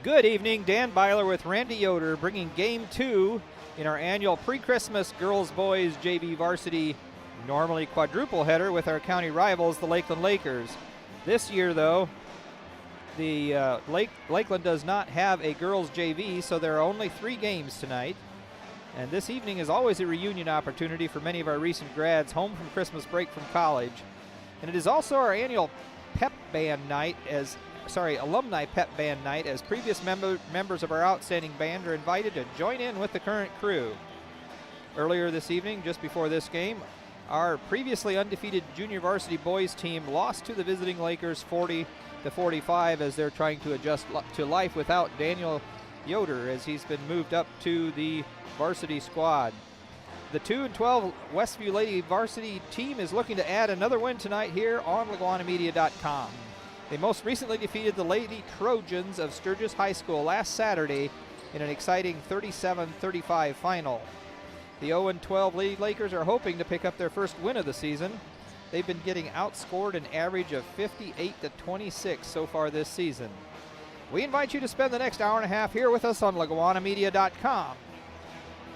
Good evening, Dan Byler with Randy Yoder, bringing Game 2 in our annual pre-Christmas girls-boys JV varsity normally quadruple header with our county rivals, the Lakeland Lakers. This year, though, the Lakeland does not have a girls JV, so there are only 3 games tonight. And this evening is always a reunion opportunity for many of our recent grads home from Christmas break from college. And it is also our annual alumni pep band night, as previous members of our outstanding band are invited to join in with the current crew. Earlier this evening, just before this game, our previously undefeated junior varsity boys team lost to the visiting Lakers 40-45 as they're trying to adjust to life without Daniel Yoder, as he's been moved up to the varsity squad. The 2-12 Westview Lady varsity team is looking to add another win tonight here on LaGwanamedia.com. They most recently defeated the Lady Trojans of Sturgis High School last Saturday in an exciting 37-35 final. The 0-12 Lady Lakers are hoping to pick up their first win of the season. They've been getting outscored an average of 58-26 so far this season. We invite you to spend the next hour and a half here with us on LaGwanamedia.com.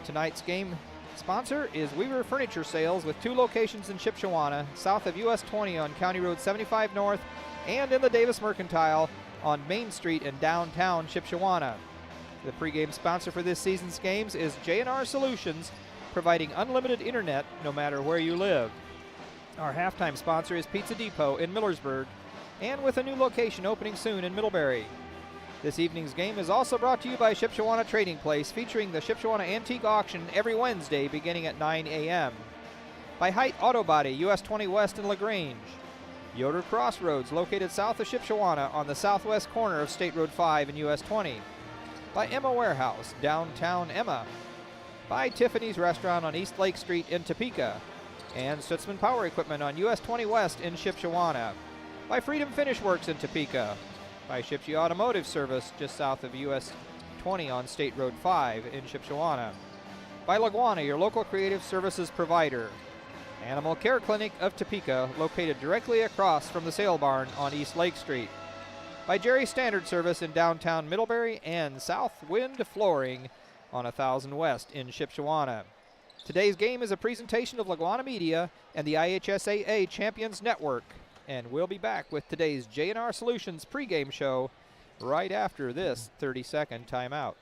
Tonight's game sponsor is Weaver Furniture Sales, with 2 locations in Shipshewana, south of US 20 on County Road 75 North, and in the Davis Mercantile on Main Street in downtown Shipshewana. The pregame sponsor for this season's games is J&R Solutions, providing unlimited internet no matter where you live. Our halftime sponsor is Pizza Depot in Millersburg, and with a new location opening soon in Middlebury. This evening's game is also brought to you by Shipshewana Trading Place, featuring the Shipshewana Antique Auction every Wednesday beginning at 9 a.m. By Height Auto Body, US 20 West in LaGrange. Yoder Crossroads, located south of Shipshewana on the southwest corner of State Road 5 and US 20. By Emma Warehouse, downtown Emma. By Tiffany's Restaurant on East Lake Street in Topeka. And Stutzman Power Equipment on US 20 West in Shipshewana. By Freedom Finish Works in Topeka. By Shipshe Automotive Service, just south of US 20 on State Road 5 in Shipshewana. By LaGwana, your local creative services provider. Animal Care Clinic of Topeka, located directly across from the sale barn on East Lake Street. By Jerry Standard Service in downtown Middlebury, and Southwind Flooring on 1000 West in Shipshewana. Today's game is a presentation of LaGwana Media and the IHSAA Champions Network, and we'll be back with today's J&R Solutions pregame show right after this 30-second timeout.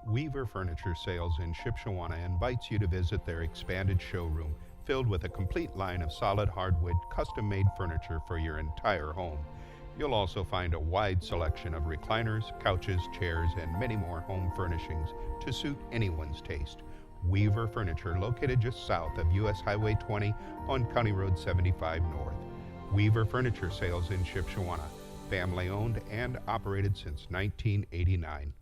Weaver Furniture Sales in Shipshewana invites you to visit their expanded showroom, filled with a complete line of solid hardwood, custom-made furniture for your entire home. You'll also find a wide selection of recliners, couches, chairs, and many more home furnishings to suit anyone's taste. Weaver Furniture, located just south of US Highway 20 on County Road 75 North. Weaver Furniture Sales in Shipshewana, family-owned and operated since 1989.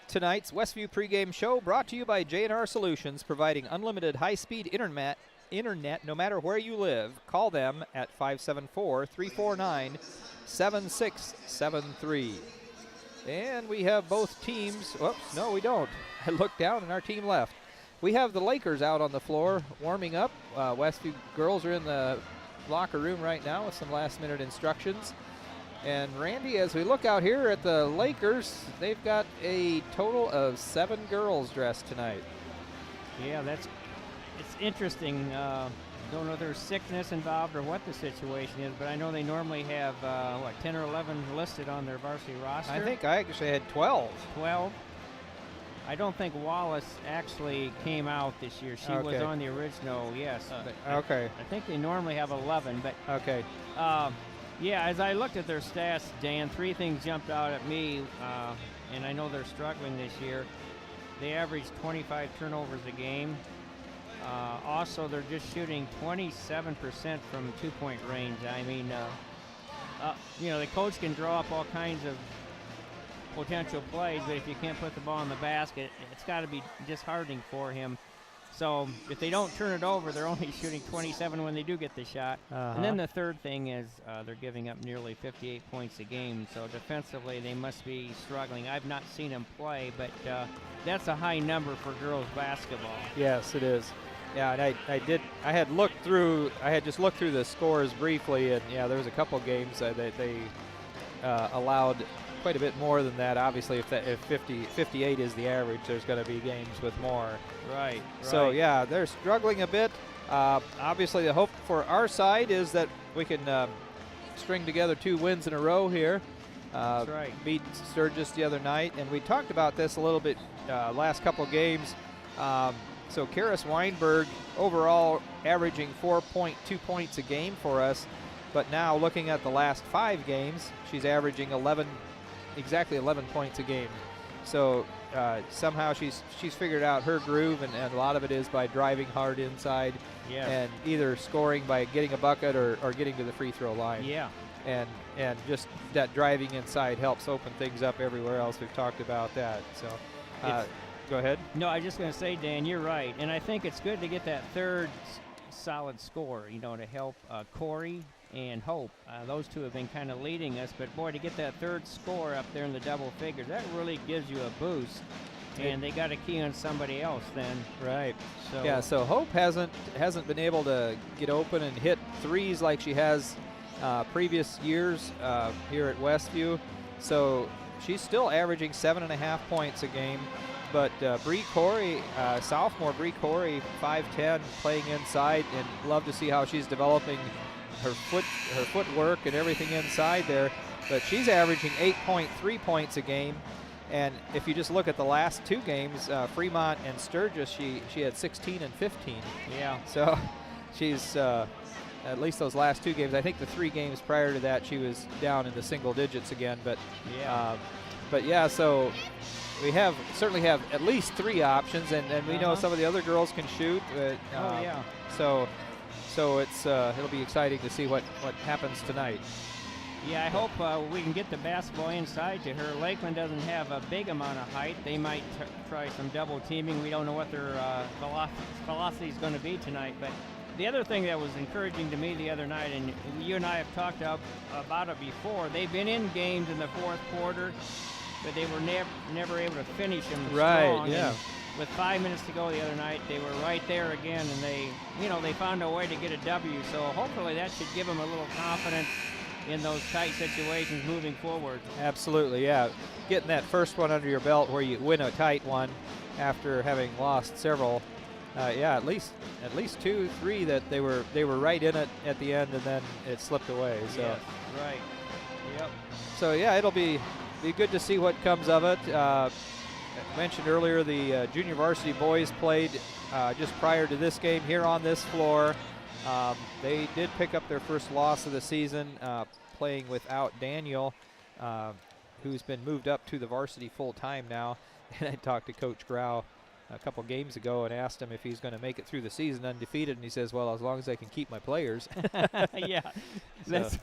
Tonight's Westview pregame show brought to you by J&R Solutions, providing unlimited high-speed internet no matter where you live. Call them at 574-349-7673. And we have both teams. Whoops, no, we don't. I looked down and our team left. We have the Lakers out on the floor warming up. Westview girls are in the locker room right now with some last-minute instructions. And Randy, as we look out here at the Lakers, they've got a total of 7 girls dressed tonight. Yeah, it's interesting. Don't know if there's sickness involved or what the situation is, but I know they normally have 10 or 11 listed on their varsity roster. I think I actually had 12. 12. I don't think Wallace actually came out this year. She was on the original, yes. Okay. I think they normally have 11, but okay. Yeah, as I looked at their stats, Dan, 3 things jumped out at me, and I know they're struggling this year. They average 25 turnovers a game. Also, they're just shooting 27% from two-point range. I mean, the coach can draw up all kinds of potential plays, but if you can't put the ball in the basket, it's got to be disheartening for him. So if they don't turn it over, they're only shooting 27 when they do get the shot. And then the third thing is they're giving up nearly 58 points a game. So defensively, they must be struggling. I've not seen them play, but that's a high number for girls basketball. Yes, it is. Yeah, and I had just looked through the scores briefly, and yeah, there was a couple games that they allowed quite a bit more than that. Obviously, if 58 is the average, there's going to be games with more. Right. So yeah, they're struggling a bit. Obviously, the hope for our side is that we can string together 2 wins in a row here. That's right. Beat Sturgis the other night, and we talked about this a little bit last couple games. So Karis Weinberg overall averaging 4.2 points a game for us, but now looking at the last 5 games, she's averaging exactly 11 points a game. So somehow she's figured out her groove, and a lot of it is by driving hard inside, and either scoring by getting a bucket or getting to the free throw line. Yeah. And just that driving inside helps open things up everywhere else. We've talked about that. So go ahead. No, I was just going to say, Dan, you're right. And I think it's good to get that third solid score, to help Corey and Hope. Those 2 have been kind of leading us. But, boy, to get that third score up there in the double figures, that really gives you a boost. And they got a key on somebody else then. Right. So yeah, so Hope hasn't been able to get open and hit threes like she has previous years here at Westview. So she's still averaging 7.5 points a game. But Bree Corey, sophomore Bree Corey, 5'10", playing inside, and love to see how she's developing her footwork and everything inside there. But she's averaging 8.3 points a game. And if you just look at the last 2 games, Fremont and Sturgis, she had 16 and 15. Yeah. So she's at least those last 2 games. I think the 3 games prior to that, she was down in the single digits again. But yeah, so we certainly have at least 3 options, and we know some of the other girls can shoot. So it's it'll be exciting to see what happens tonight. Yeah, I hope we can get the basketball inside to her. Lakeland doesn't have a big amount of height. They might try some double teaming. We don't know what their velocity is going to be tonight. But the other thing that was encouraging to me the other night, and you and I have talked about it before, they've been in games in the 4th quarter, but they were never able to finish them strong. Yeah. And with 5 minutes to go the other night, they were right there again, and they found a way to get a W. So hopefully that should give them a little confidence in those tight situations moving forward. Absolutely, yeah. Getting that first one under your belt where you win a tight one after having lost several. At least 2, 3 that they were right in it at the end, and then it slipped away. So yes, right. Yep. So yeah, it'll be good to see what comes of it. I mentioned earlier the junior varsity boys played just prior to this game here on this floor. They did pick up their first loss of the season, playing without Daniel, who's been moved up to the varsity full time now. And I talked to Coach Grau a couple games ago and asked him if he's going to make it through the season undefeated, and he says, well, as long as I can keep my players. Yeah. That's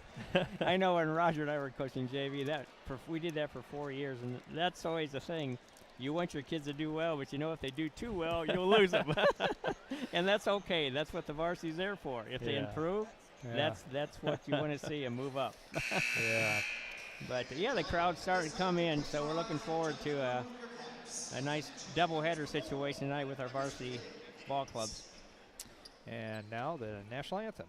I know when Roger and I were coaching JV, we did that for 4 years, and that's always the thing. You want your kids to do well, but if they do too well, you'll lose them. And that's okay. That's what the varsity's there for. If they improve, that's what you want to see them move up. Yeah. But the crowd's starting to come in, so we're looking forward to a nice doubleheader situation tonight with our varsity ball clubs. And now the national anthem.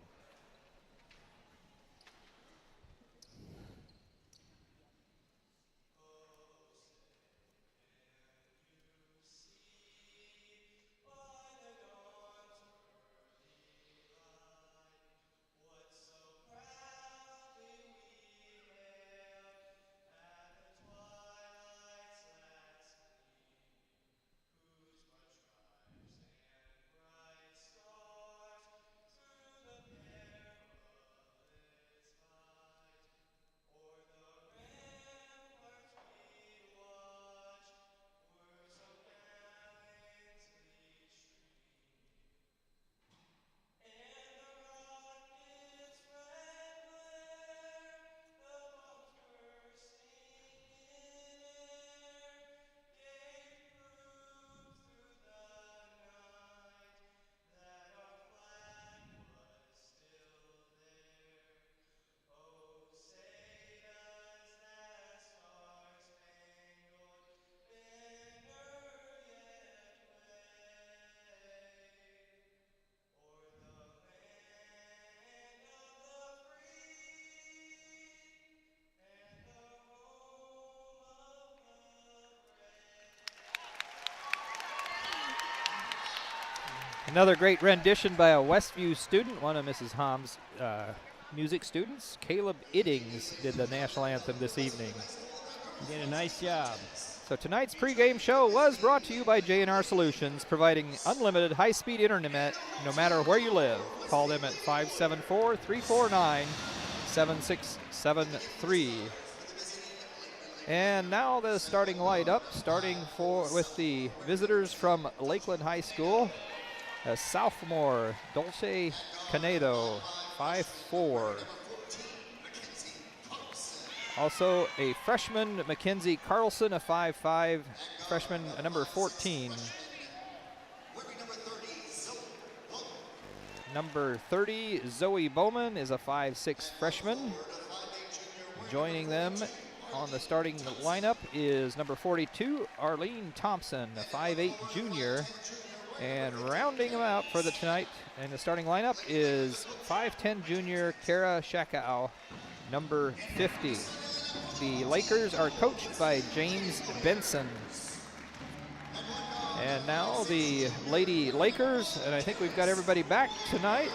Another great rendition by a Westview student, one of Mrs. Hom's music students. Caleb Iddings did the national anthem this evening. He did a nice job. So tonight's pregame show was brought to you by J&R Solutions, providing unlimited high-speed internet no matter where you live. Call them at 574-349-7673. And now the starting lineup, starting with the visitors from Lakeland High School. A sophomore, Dulce Canedo, 5'4". Also a freshman, Mackenzie Carlson, a 5'5", freshman, number 14. Number 30, Zoe Bowman, is a 5'6" freshman. Joining them on the starting lineup is number 42, Arlene Thompson, a 5'8" junior. And rounding them out for the tonight in the starting lineup is 5'10" junior Kara Shakow, number 50. The Lakers are coached by James Benson. And now the Lady Lakers, and I think we've got everybody back tonight.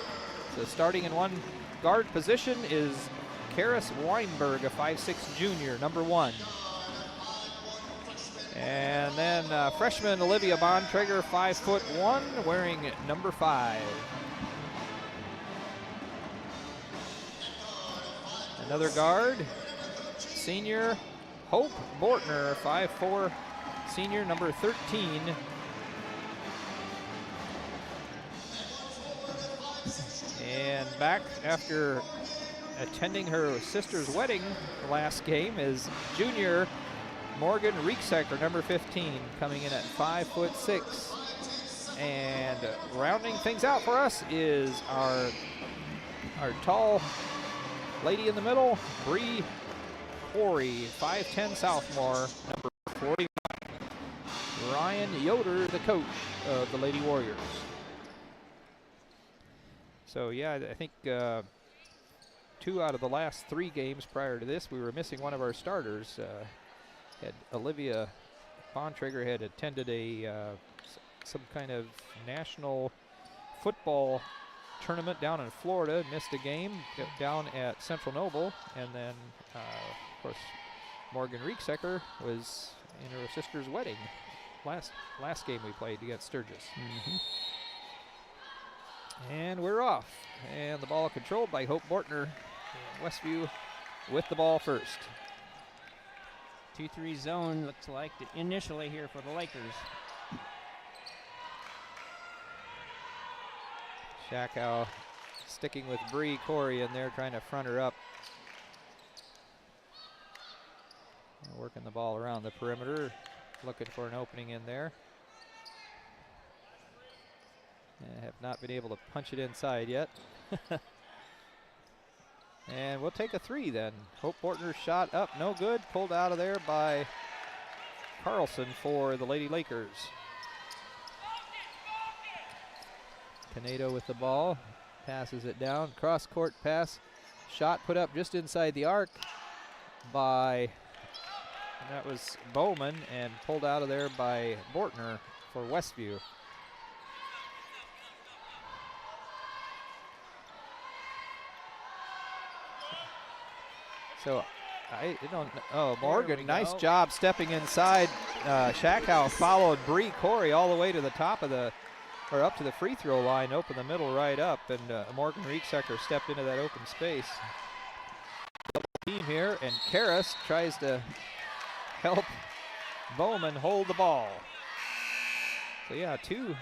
So starting in one guard position is Karis Weinberg, a 5'6" junior, number 1. And then freshman Olivia Bontrager, 5'1", wearing number 5. Another guard, senior Hope Bortner, 5'4", senior, number 13. And back after attending her sister's wedding last game is junior Morgan Rieksecker, number 15, coming in at 5'6". And rounding things out for us is our tall lady in the middle, Bree Corey, 5'10" sophomore, number 41. Ryan Yoder, the coach of the Lady Warriors. So yeah, I think 2 out of the last 3 games prior to this, we were missing one of our starters. Olivia Bontrager had attended some kind of national football tournament down in Florida, missed a game down at Central Noble, and then of course Morgan Rieksecker was in her sister's wedding last game we played against Sturgis. And we're off, and the ball controlled by Hope Bortner. Westview with the ball first. 2-3 zone looks like initially here for the Lakers. Shakow sticking with Bree Corey in there, trying to front her up. Working the ball around the perimeter, looking for an opening in there. And have not been able to punch it inside yet. And we'll take a 3 then. Hope Bortner's shot up, no good. Pulled out of there by Carlson for the Lady Lakers. Canedo with the ball, passes it down. Cross-court pass, shot put up just inside the arc by, that was Bowman, and pulled out of there by Bortner for Westview. So, I don't know. Oh, Morgan, nice job stepping inside. Shakow followed Bree Corey all the way to the top of the, or up to the free throw line, open the middle right up, and Morgan Rieksecker stepped into that open space. Double team here, and Karis tries to help Bowman hold the ball. So yeah, two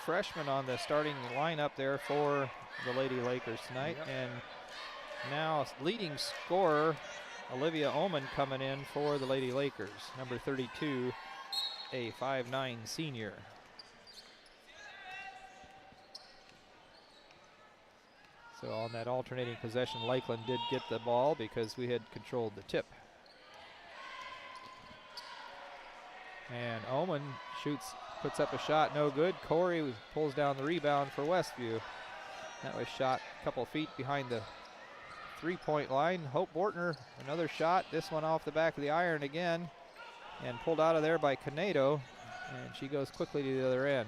freshmen on the starting lineup there for the Lady Lakers tonight. Yep. And now leading scorer Olivia Oman coming in for the Lady Lakers, number 32, a 5'9" senior. So on that alternating possession, Lakeland did get the ball because we had controlled the tip. And Oman shoots, puts up a shot, no good. Corey pulls down the rebound for Westview. That was shot a couple feet behind the 3-point line. Hope Bortner, another shot, this one off the back of the iron again, and pulled out of there by Canedo, and she goes quickly to the other end.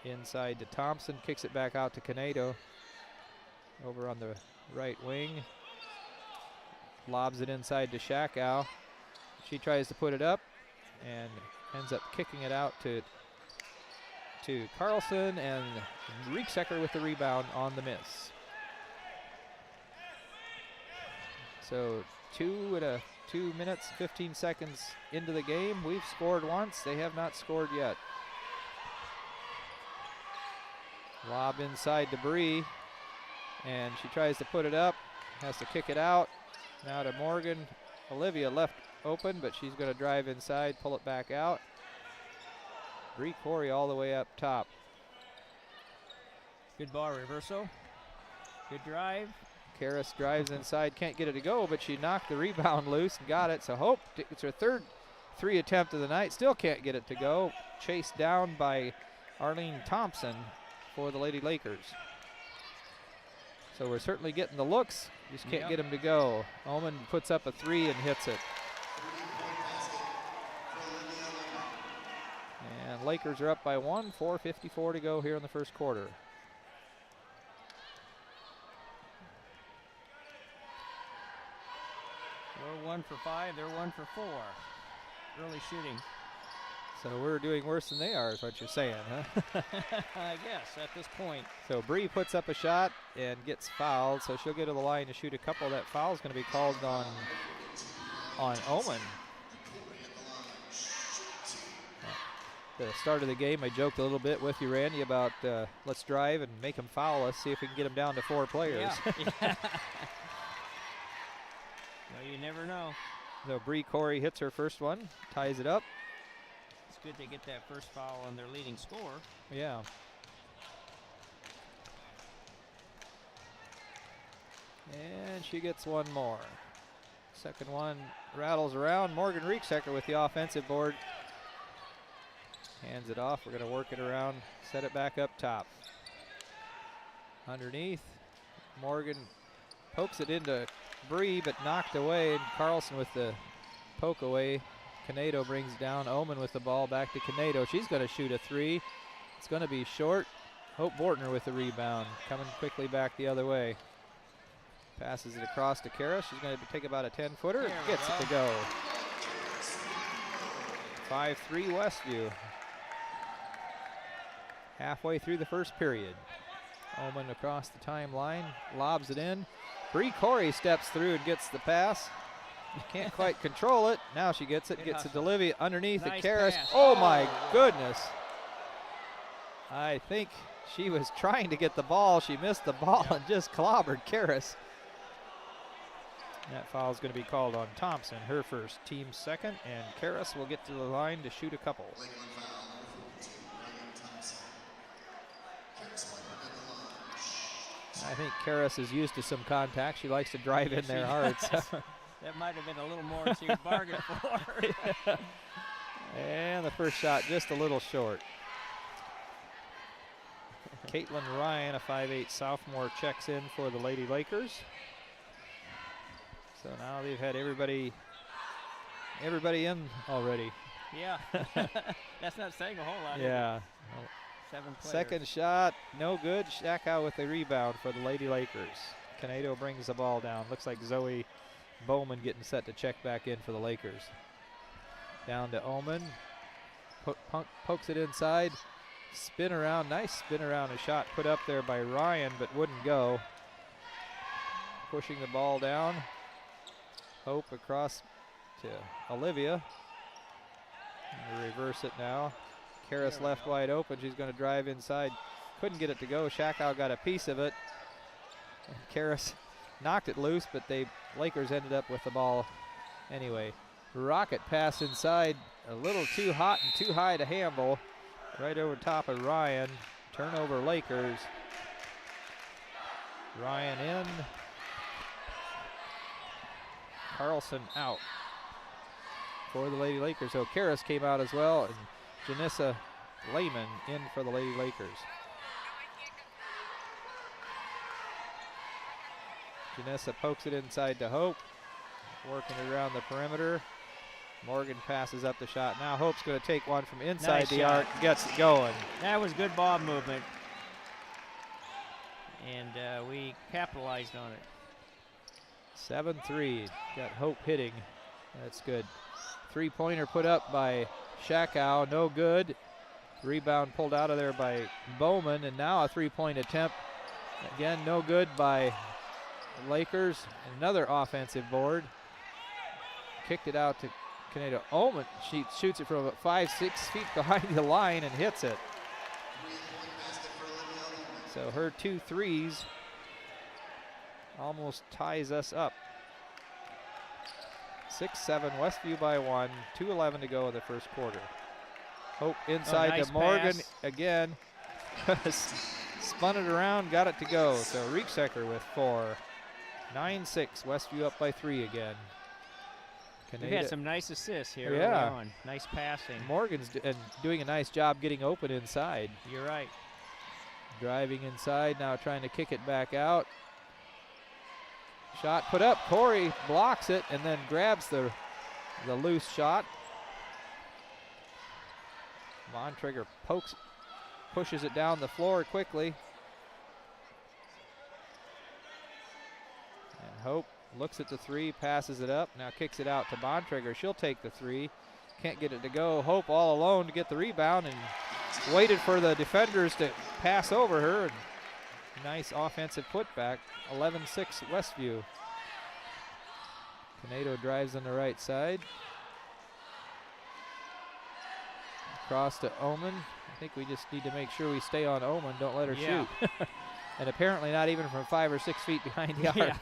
Inside to Thompson, kicks it back out to Canedo. Over on the right wing. Lobs it inside to Shakow. She tries to put it up and ends up kicking it out to Carlson, and Rieksecker with the rebound on the miss. So 2 minutes, 15 seconds into the game. We've scored once. They have not scored yet. Lob inside to Bree, and she tries to put it up. Has to kick it out. Now to Morgan. Olivia left open, but she's going to drive inside, pull it back out. Bree Corey all the way up top. Good ball reversal. Good drive. Karras drives inside, can't get it to go, but she knocked the rebound loose and got it. So Hope, it's her third 3 attempt of the night, still can't get it to go. Chased down by Arlene Thompson for the Lady Lakers. So we're certainly getting the looks, just can't get them to go. Oman puts up a 3 and hits it. And Lakers are up by 1, 4:54 to go here in the first quarter. We're 1 for 5, they're 1 for 4. Early shooting. So we're doing worse than they are, is what you're saying, huh? I guess, at this point. So Bree puts up a shot and gets fouled, so she'll get to the line to shoot a couple. That foul is going to be called on Oman. At the start of the game, I joked a little bit with you, Randy, about let's drive and make them foul us, see if we can get them down to 4 players. Yeah. Well, you never know. So Bree Corey hits her first one, ties it up. It's good they get that first foul on their leading scorer. Yeah. And she gets one more. Second one rattles around. Morgan Rieksecker with the offensive board. Hands it off. We're going to work it around, set it back up top. Underneath, Morgan pokes it into Bree, but knocked away. And Carlson with the poke away. Canedo brings down Oman with the ball back to Canedo. She's going to shoot a 3. It's going to be short. Hope Bortner with the rebound, coming quickly back the other way. Passes it across to Karras. She's going to take about a 10-footer. Gets it to go. 5-3 Westview. Halfway through the first period. Oman across the timeline, lobs it in. Bree Corey steps through and gets the pass. Can't quite control it. Now she gets it, gets it to Olivia underneath Nice the Karras. pass. Oh my goodness. I think she was trying to get the ball. She missed the ball and just clobbered Karras. That foul is going to be called on Thompson, her first, team second, and Karras will get to the line to shoot a couple. I think Karras is used to some contact. She likes to drive in there hard. So. That might have been a little more than she was bargaining for. And the first shot just a little short. Caitlin Ryan, a 5'8" sophomore, checks in for the Lady Lakers. So now they've had everybody in already. Yeah, that's not saying a whole lot. Yeah. 7 players. Second shot, no good. Shakow with the rebound for the Lady Lakers. Canedo brings the ball down. Looks like Zoe Bowman getting set to check back in for the Lakers. Down to Oman. Pokes it inside. Spin around, nice spin around. A shot put up there by Ryan, but wouldn't go. Pushing the ball down. Hope across to Olivia. Reverse it now. Karras left wide open. She's going to drive inside. Couldn't get it to go. Shakow got a piece of it. Karras knocked it loose, but Lakers ended up with the ball anyway. Rocket pass inside. A little too hot and too high to handle. Right over top of Ryan. Turnover Lakers. Ryan in. Carlson out for the Lady Lakers. So Karras came out as well, and Janissa Lehman in for the Lady Lakers. Janissa pokes it inside to Hope, working it around the perimeter. Morgan passes up the shot. Now Hope's going to take one from inside Nice the shot. arc, gets it going. That was good ball movement. And we capitalized on it. 7-3. Got Hope hitting. That's good. Three-pointer put up by Shakow. No good. Rebound pulled out of there by Bowman. And now a three-point attempt. Again, no good by Lakers. Another offensive board. Kicked it out to Canado. Oman shoots it from about 5-6 feet behind the line and hits it. So her 2 threes almost ties us up. 6-7, Westview by 1, 2:11 to go in the first quarter. Hope inside nice to Morgan pass. again. Spun it around, got it to go. So Rieksecker with 4. 9-6, Westview up by 3 again. We had some nice assists here early Yeah. on. Nice passing. Morgan's doing a nice job getting open inside. You're right. Driving inside, now trying to kick it back out. Shot put up, Corey blocks it and then grabs the loose shot. Montrigger pushes it down the floor quickly. And Hope looks at the 3, passes it up, now kicks it out to Bontrager. She'll take the 3, can't get it to go. Hope all alone to get the rebound and waited for the defenders to pass over her. And nice offensive putback. 11-6 Westview. Canado drives on the right side. Across to Oman. I think we just need to make sure we stay on Oman, don't let her shoot. And apparently not even from 5 or 6 feet behind the arc.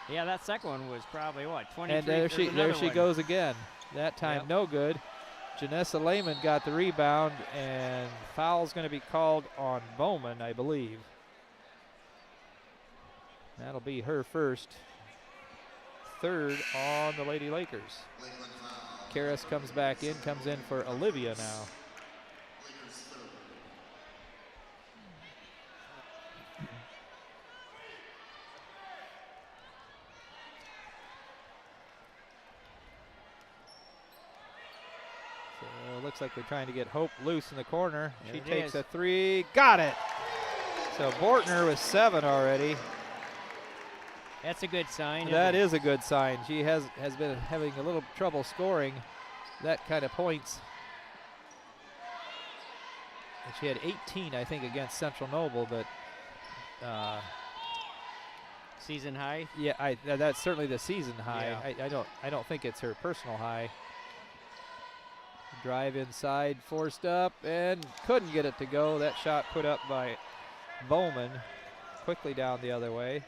Yeah, that second one was probably, what, 23? And there she goes again. That time no good. Janessa Lehman got the rebound, and foul's going to be called on Bowman, I believe. That'll be her first. Third on the Lady Lakers. Karras comes back in, comes in for Olivia now. Looks like they're trying to get Hope loose in the corner. She takes a 3, got it. So Bortner with 7 already. That's a good sign. That is a good sign. She has been having a little trouble scoring that kind of points. And she had 18, I think, against Central Noble, but season high. Yeah, that's certainly the season high. Yeah. I don't think it's her personal high. Drive inside, forced up, and couldn't get it to go. That shot put up by Bowman, quickly down the other way.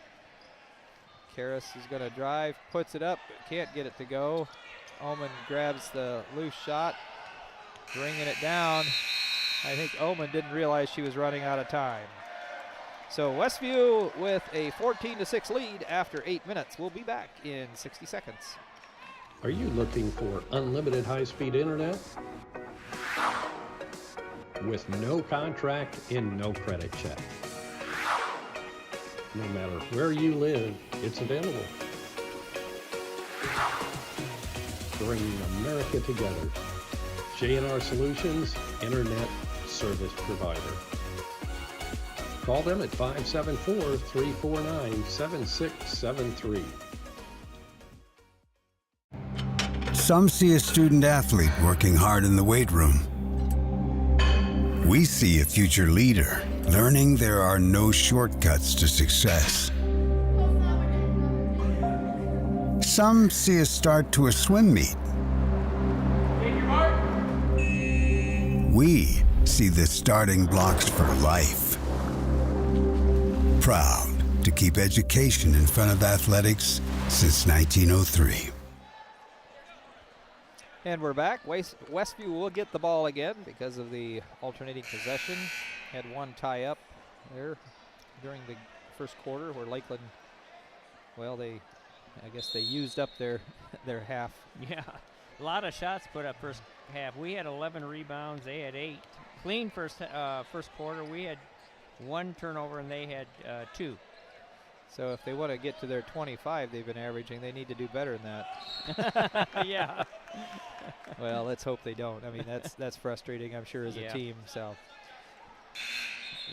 Karras is going to drive, puts it up, but can't get it to go. Oman grabs the loose shot, bringing it down. I think Oman didn't realize she was running out of time. So Westview with a 14-6 lead after 8 minutes. We'll be back in 60 seconds. Are you looking for unlimited high-speed internet? With no contract and no credit check. No matter where you live, it's available. Bringing America together. J&R Solutions, Internet Service Provider. Call them at 574-349-7673. Some see a student athlete working hard in the weight room. We see a future leader learning there are no shortcuts to success. Some see a start to a swim meet. We see the starting blocks for life. Proud to keep education in front of athletics since 1903. And we're back. Westview will get the ball again because of the alternating possession. Had one tie up there during the first quarter where Lakeland, well, I guess they used up their half. Yeah, a lot of shots put up first half. We had 11 rebounds. They had 8. Clean first quarter. We had 1 turnover and they had 2. So if they want to get to their 25 they've been averaging, they need to do better than that. Yeah. Well, let's hope they don't. I mean, that's frustrating, I'm sure, as a team. So,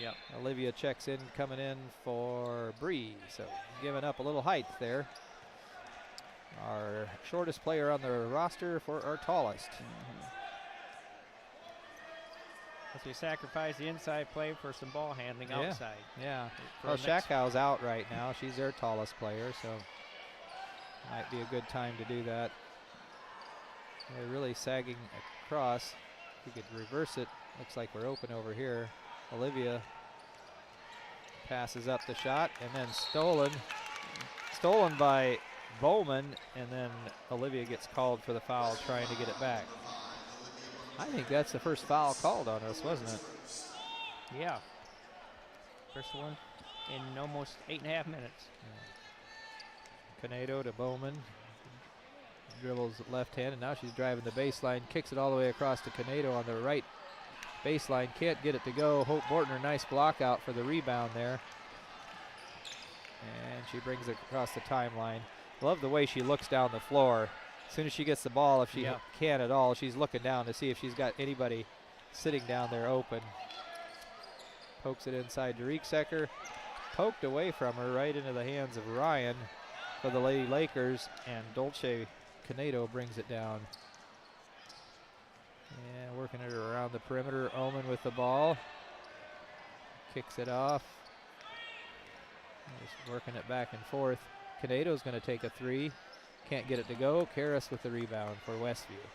yep. Olivia checks in, coming in for Bree. So, giving up a little height there. Our shortest player on the roster for our tallest. As we sacrifice the inside play for some ball handling outside. Yeah. Well, Shakow's out right now. She's their tallest player, so might be a good time to do that. They're really sagging across. If we could reverse it, looks like we're open over here. Olivia passes up the shot and then stolen by Bowman, and then Olivia gets called for the foul trying to get it back. I think that's the first foul called on us, wasn't it? Yeah. First one in almost 8.5 minutes. Canedo to Bowman. Dribbles left hand, and now she's driving the baseline, kicks it all the way across to Canedo on the right baseline. Can't get it to go. Hope Bortner, nice block out for the rebound there. And she brings it across the timeline. Love the way she looks down the floor. As soon as she gets the ball, if she can at all, she's looking down to see if she's got anybody sitting down there open. Pokes it inside to Rieksecker. Poked away from her right into the hands of Ryan for the Lady Lakers, and Dolce Canedo brings it down. And working it around the perimeter. Omen with the ball. Kicks it off. Just working it back and forth. Canedo's going to take a three. Can't get it to go. Karras with the rebound for Westview.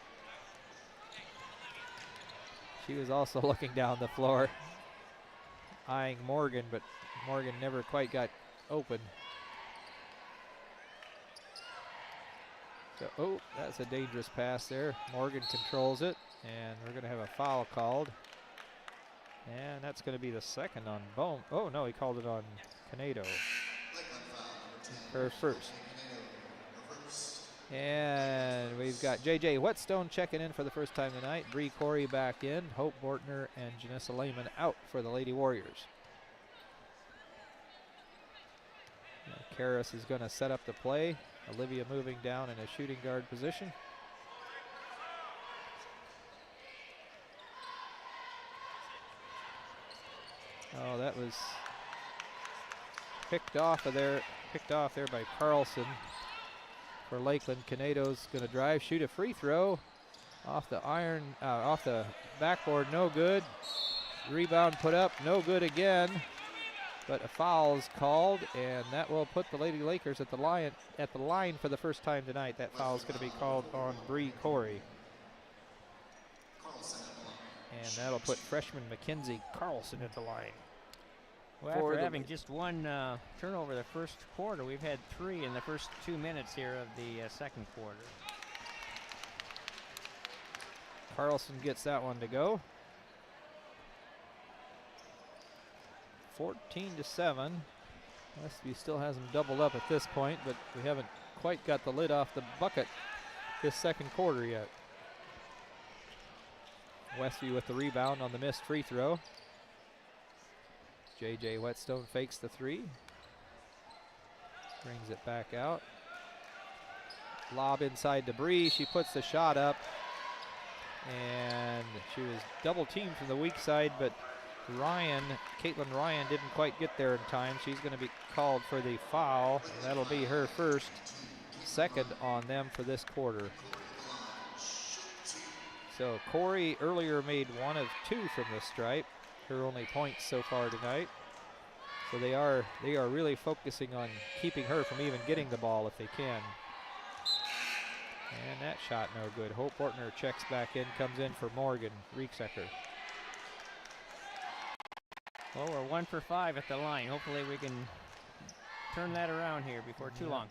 She was also looking down the floor, eyeing Morgan, but Morgan never quite got open. So, oh, that's a dangerous pass there. Morgan controls it, and we're going to have a foul called. And that's going to be the second on Bowman. Oh, no, he called it on Canedo. Her first. And we've got J.J. Whetstone checking in for the first time tonight. Bree Corey back in. Hope Bortner and Janessa Lehman out for the Lady Warriors. Karras is going to set up the play. Olivia moving down in a shooting guard position. Oh, that was picked off there by Carlson for Lakeland. Canedo's going to drive, shoot a free throw off the off the backboard, no good. Rebound put up, no good again. But a foul is called, and that will put the Lady Lakers at the line for the first time tonight. That foul is going to be called on Bree Corey. And that'll put freshman Mackenzie Carlson at the line. Well, after having just one turnover the first quarter, we've had 3 in the first 2 minutes here of the second quarter. Carlson gets that one to go. 14-7. Westview still has them doubled up at this point, but we haven't quite got the lid off the bucket this second quarter yet. Westview with the rebound on the missed free throw. J.J. Whetstone fakes the three. Brings it back out. Lob inside to Bree. She puts the shot up. And she was double teamed from the weak side, but Caitlin Ryan didn't quite get there in time. She's going to be called for the foul. And that'll be her second on them for this quarter. So Corey earlier made 1 of 2 from the stripe. Her only points so far tonight. So they are really focusing on keeping her from even getting the ball if they can. And that shot no good. Hope Bortner checks back in, comes in for Morgan Rieksecker. Well, we're 1 for 5 at the line. Hopefully we can turn that around here before too long.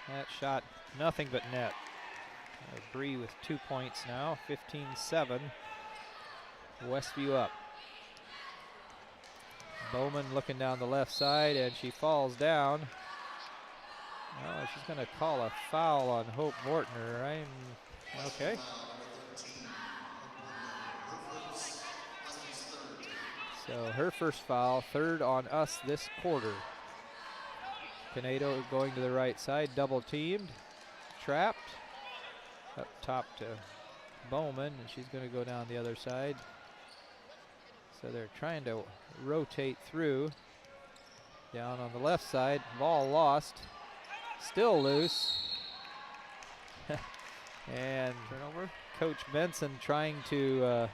That shot, nothing but net. Bree with 2 points now, 15-7. Westview up. Bowman looking down the left side, and she falls down. Oh, she's going to call a foul on Hope Bortner. Okay. So her first foul, 3rd on us this quarter. Canedo going to the right side, double teamed, trapped. Up top to Bowman, and she's going to go down the other side. So they're trying to rotate through. Down on the left side, ball lost. Still loose. And Turnover. Coach Benson trying to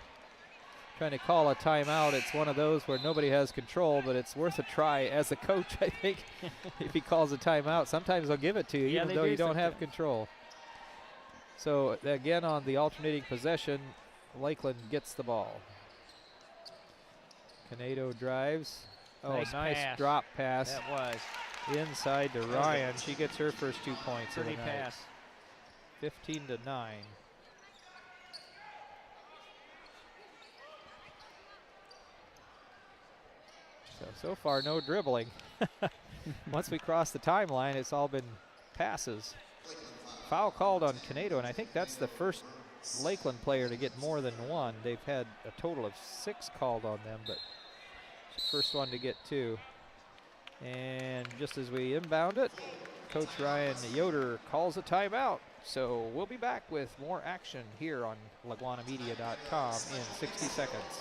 call a timeout. It's one of those where nobody has control, but it's worth a try as a coach, I think. If he calls a timeout, sometimes they'll give it to you, Yeah, even though you don't have control. So again, on the alternating possession, Lakeland gets the ball. Canedo drives. Oh, nice pass. Drop pass. That was. Inside to Ryan. She gets her first 2 points of the Pretty night. pass. 15-9. So far, no dribbling. Once we cross the timeline, it's all been passes. Foul called on Canedo, and I think that's the first Lakeland player to get more than one. They've had a total of 6 called on them, but first one to get 2. And just as we inbound it, Coach Ryan Yoder calls a timeout. So we'll be back with more action here on LaGwanamedia.com in 60 seconds.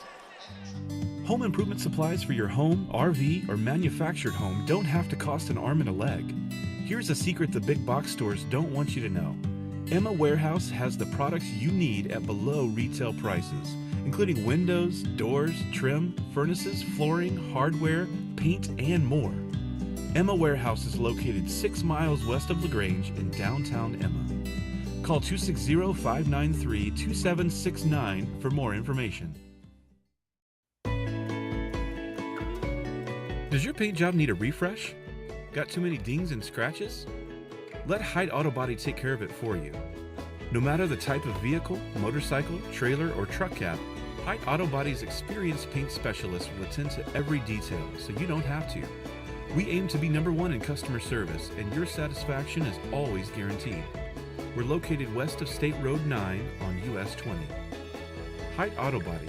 Home improvement supplies for your home, RV, or manufactured home don't have to cost an arm and a leg. Here's a secret the big box stores don't want you to know. Emma Warehouse has the products you need at below retail prices, including windows, doors, trim, furnaces, flooring, hardware, paint, and more. Emma Warehouse is located 6 miles west of LaGrange in downtown Emma. Call 260-593-2769 for more information. Does your paint job need a refresh? Got too many dings and scratches? Let Height Auto Body take care of it for you. No matter the type of vehicle, motorcycle, trailer, or truck cab, Height Auto Body's experienced paint specialists will attend to every detail so you don't have to. We aim to be #1 in customer service, and your satisfaction is always guaranteed. We're located west of State Road 9 on US 20. Height Auto Body,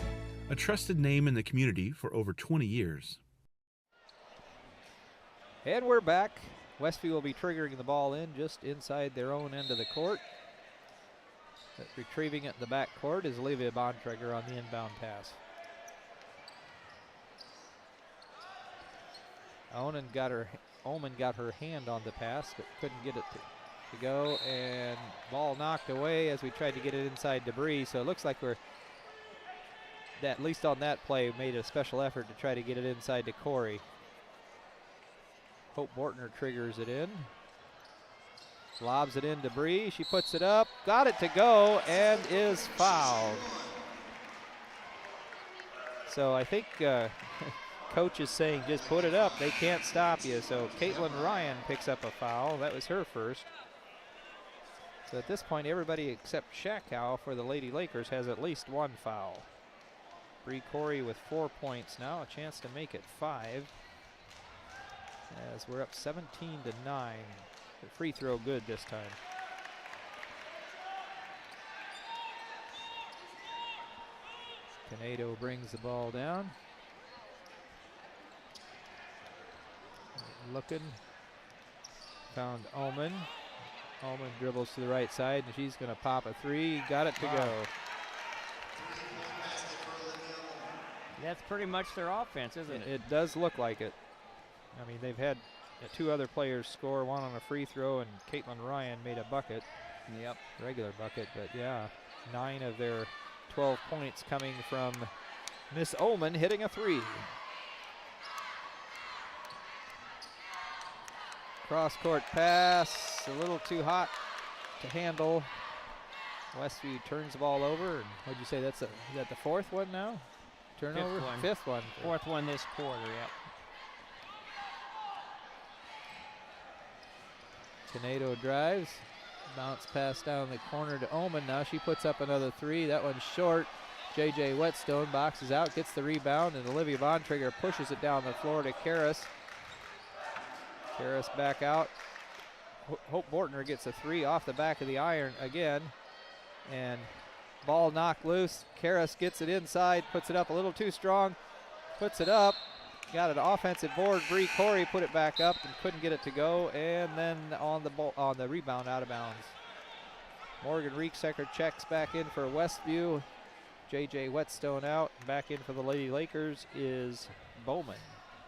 a trusted name in the community for over 20 years. And we're back. Westview will be triggering the ball in just inside their own end of the court. But retrieving it in the back court is Olivia Bontrager on the inbound pass. Omen got her hand on the pass, but couldn't get it to go, and ball knocked away as we tried to get it inside debris. So it looks like at least on that play, made a special effort to try to get it inside to Corey. Hope Bortner triggers it in. Lobs it in debris. She puts it up, got it to go, and is fouled. So I think coach is saying just put it up. They can't stop you. So Caitlin Ryan picks up a foul. That was her first. So at this point, everybody except Shakow for the Lady Lakers has at least 1 foul. Bree Corey with 4 points now, a chance to make it 5. As we're up 17-9. The free throw good this time. Canedo brings the ball down. Looking. Found Ullman. Ullman dribbles to the right side, and she's going to pop a 3. Got it to go. That's pretty much their offense, isn't it? It does look like it. I mean, they've had 2 other players score, one on a free throw, and Caitlin Ryan made a bucket. Yep. Regular bucket, but yeah, 9 of their 12 points coming from Miss Ullman hitting a 3. Cross-court pass, a little too hot to handle. Westview turns the ball over, and what'd you say, is that the 4th one now? Turnover? 5th one. 5th one. 4th one this quarter, yep. Canedo drives, bounce pass down the corner to Ullman. Now she puts up another 3. That one's short. JJ Whetstone boxes out, gets the rebound, and Olivia Bontrager pushes it down the floor to Karras. Karras back out. Hope Bortner gets a 3 off the back of the iron again. And ball knocked loose. Karras gets it inside, puts it up a little too strong, puts it up. Got an offensive board. Bree Corey put it back up and couldn't get it to go. And then on the rebound, out of bounds. Morgan Rieksecker checks back in for Westview. J.J. Whetstone out. Back in for the Lady Lakers is Bowman.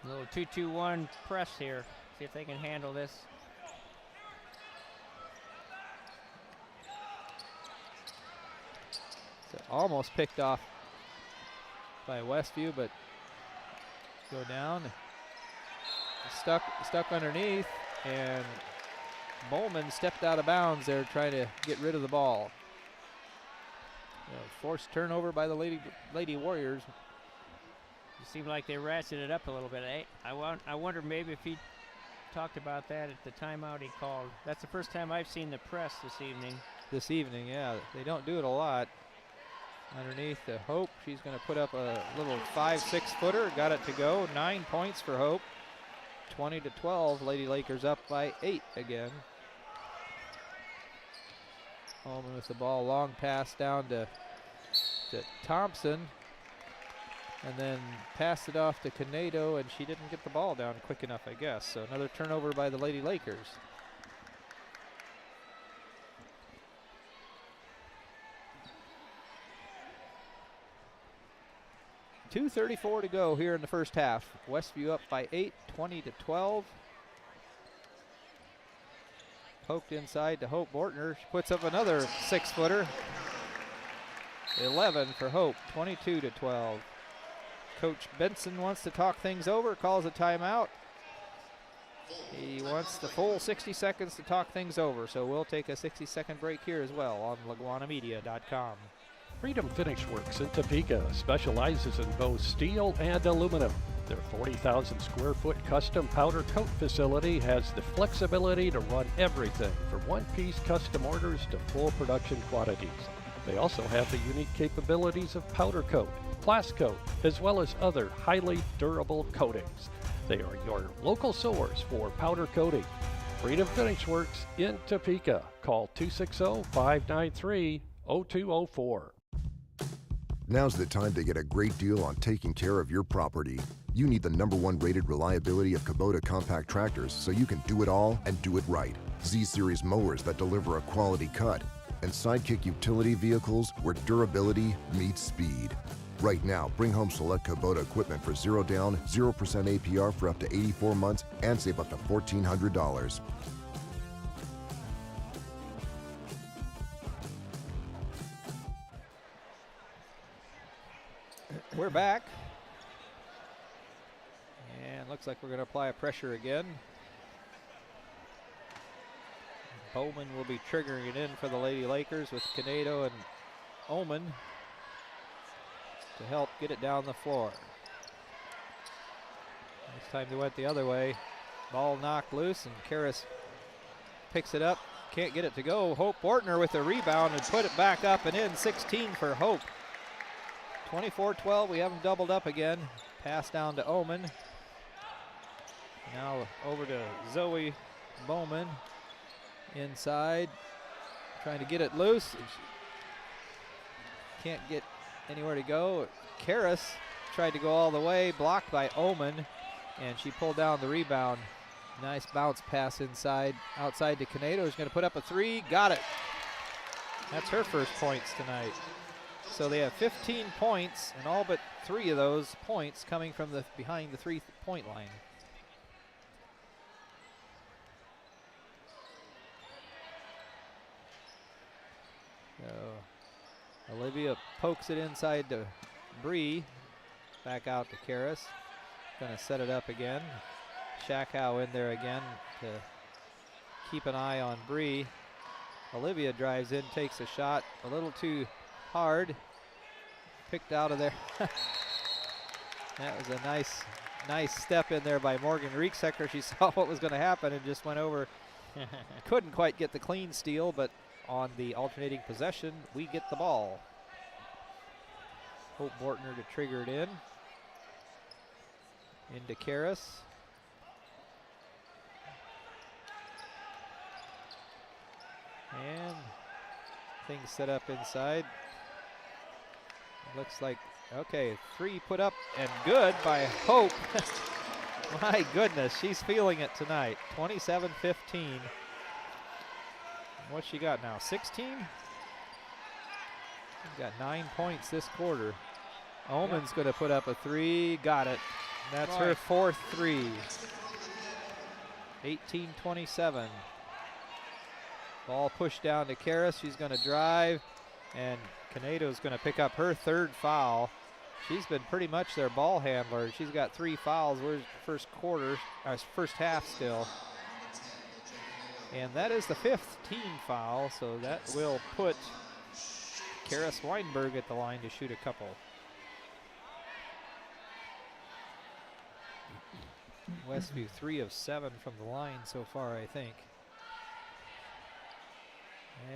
A little 2-2-1 press here. See if they can handle this. So almost picked off by Westview, but go down. Stuck underneath, and Bowman stepped out of bounds there trying to get rid of the ball. Forced turnover by the Lady Warriors. It seemed like they ratcheted up a little bit. I wonder maybe if he talked about that at the timeout he called. That's the first time I've seen the press this evening. This evening, yeah. They don't do it a lot. Underneath the Hope, she's going to put up a little 5-6 footer. Got it to go. 9 points for Hope. 20-12. Lady Lakers up by 8 again. Holman with the ball. Long pass down to Thompson. And then passed it off to Canedo, and she didn't get the ball down quick enough, I guess. So another turnover by the Lady Lakers. .234 to go here in the first half. Westview up by 8, 20-12. Poked inside to Hope Bortner. She puts up another 6-footer. 11 for Hope, 22-12. Coach Benson wants to talk things over, calls a timeout. He wants the full 60 seconds to talk things over, so we'll take a 60-second break here as well on LaGuanaMedia.com. Freedom Finish Works in Topeka specializes in both steel and aluminum. Their 40,000 square foot custom powder coat facility has the flexibility to run everything from one-piece custom orders to full production quantities. They also have the unique capabilities of powder coat, blast coat, as well as other highly durable coatings. They are your local source for powder coating. Freedom Finish Works in Topeka. Call 260-593-0204. Now's the time to get a great deal on taking care of your property. You need the #1 rated reliability of Kubota compact tractors so you can do it all and do it right. Z-Series mowers that deliver a quality cut, and Sidekick utility vehicles where durability meets speed. Right now, bring home select Kubota equipment for 0 down, 0% APR for up to 84 months and save up to $1,400. We're back. And looks like we're going to apply a pressure again. Bowman will be triggering it in for the Lady Lakers with Canedo and Oman to help get it down the floor. This time they went the other way. Ball knocked loose, and Karras picks it up. Can't get it to go. Hope Bortner with the rebound and put it back up and in. 16 for Hope. 24-12, we have them doubled up again. Pass down to Oman. Now over to Zoe Bowman. Inside, trying to get it loose. Can't get anywhere to go. Karras tried to go all the way, blocked by Oman, and she pulled down the rebound. Nice bounce pass inside, outside to Canedo, who's going to put up a 3. Got it. That's her first points tonight. So they have 15 points, and all but 3 of those points coming from the behind the 3-point line. So Olivia pokes it inside to Bree. Back out to Karras. Gonna set it up again. Shakow in there again to keep an eye on Bree. Olivia drives in, takes a shot a little too hard. Picked out of there. That was a nice step in there by Morgan Rieksecker. She saw what was going to happen and just went over. Couldn't quite get the clean steal, but on the alternating possession, we get the ball. Hope Bortner to trigger it in. Into Karras. And things set up inside. Looks like, okay, 3 put up and good by Hope. My goodness, she's feeling it tonight. 27-15. What's she got now, 16? He's got 9 points this quarter. Omen's going to put up a 3. Got it. That's her 4th 3. 18-27. Ball pushed down to Karras. She's going to drive, and Canedo's going to pick up her 3rd foul. She's been pretty much their ball handler. She's got 3 fouls. We're first half still. And that is the 5th team foul, so that will put Karras Weinberg at the line to shoot a couple. Westview 3 of 7 from the line so far, I think.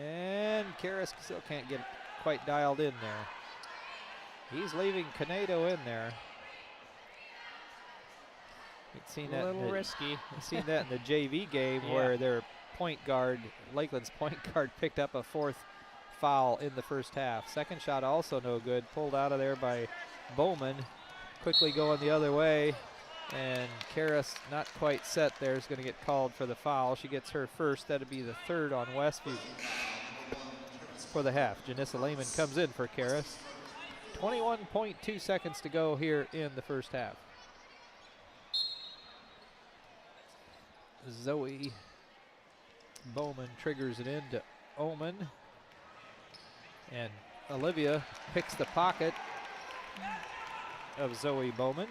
And Karras still can't get quite dialed in there. He's leaving Canedo in there. We've seen that a little risky. We've seen that in the JV game where their point guard, Lakeland's point guard, picked up a 4th foul in the first half. Second shot also no good. Pulled out of there by Bowman. Quickly going the other way. And Karras, not quite set there, is going to get called for the foul. She gets her first. That'll be the 3rd on Westview for the half. Janissa Lehman comes in for Karras. 21.2 seconds to go here in the first half. Zoe Bowman triggers it into Omen. And Olivia picks the pocket of Zoe Bowman.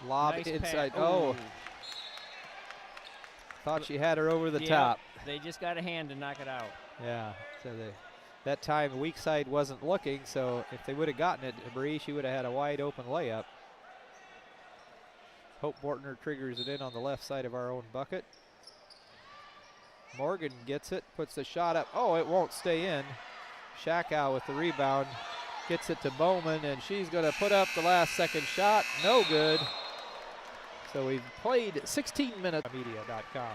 Lob Nice inside. pass. Oh. Thought she had her over the top. They just got a hand to knock it out. Yeah. So that time weak side wasn't looking, so if they would have gotten it, Bree, she would have had a wide open layup. Hope Bortner triggers it in on the left side of our own bucket. Morgan gets it, puts the shot up. Oh, it won't stay in. Shakow with the rebound. Gets it to Bowman, and she's going to put up the last second shot. No good. So we've played 16 minutes. Media.com.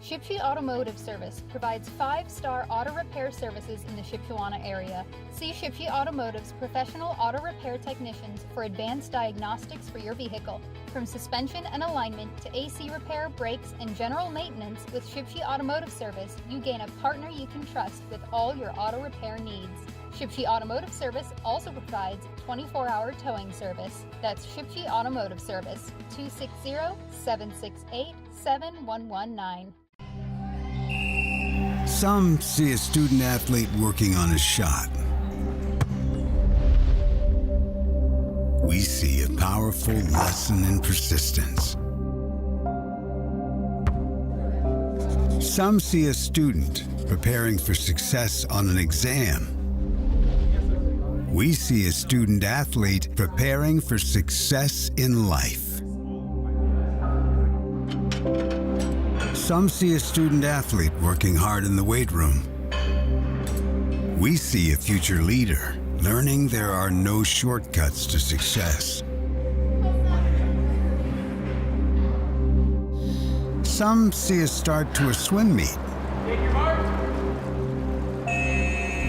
Shipshe Automotive Service provides 5-star auto repair services in the Shipshewana area. See Shipshe Automotive's professional auto repair technicians for advanced diagnostics for your vehicle. From suspension and alignment to AC repair, brakes, and general maintenance, with Shipshe Automotive Service, you gain a partner you can trust with all your auto repair needs. Shipshe Automotive Service also provides 24-hour towing service. That's Shipshe Automotive Service, 260-768-7119. Some see a student athlete working on a shot. We see a powerful lesson in persistence. Some see a student preparing for success on an exam. We see a student athlete preparing for success in life. Some see a student athlete working hard in the weight room. We see a future leader learning there are no shortcuts to success. Some see a start to a swim meet.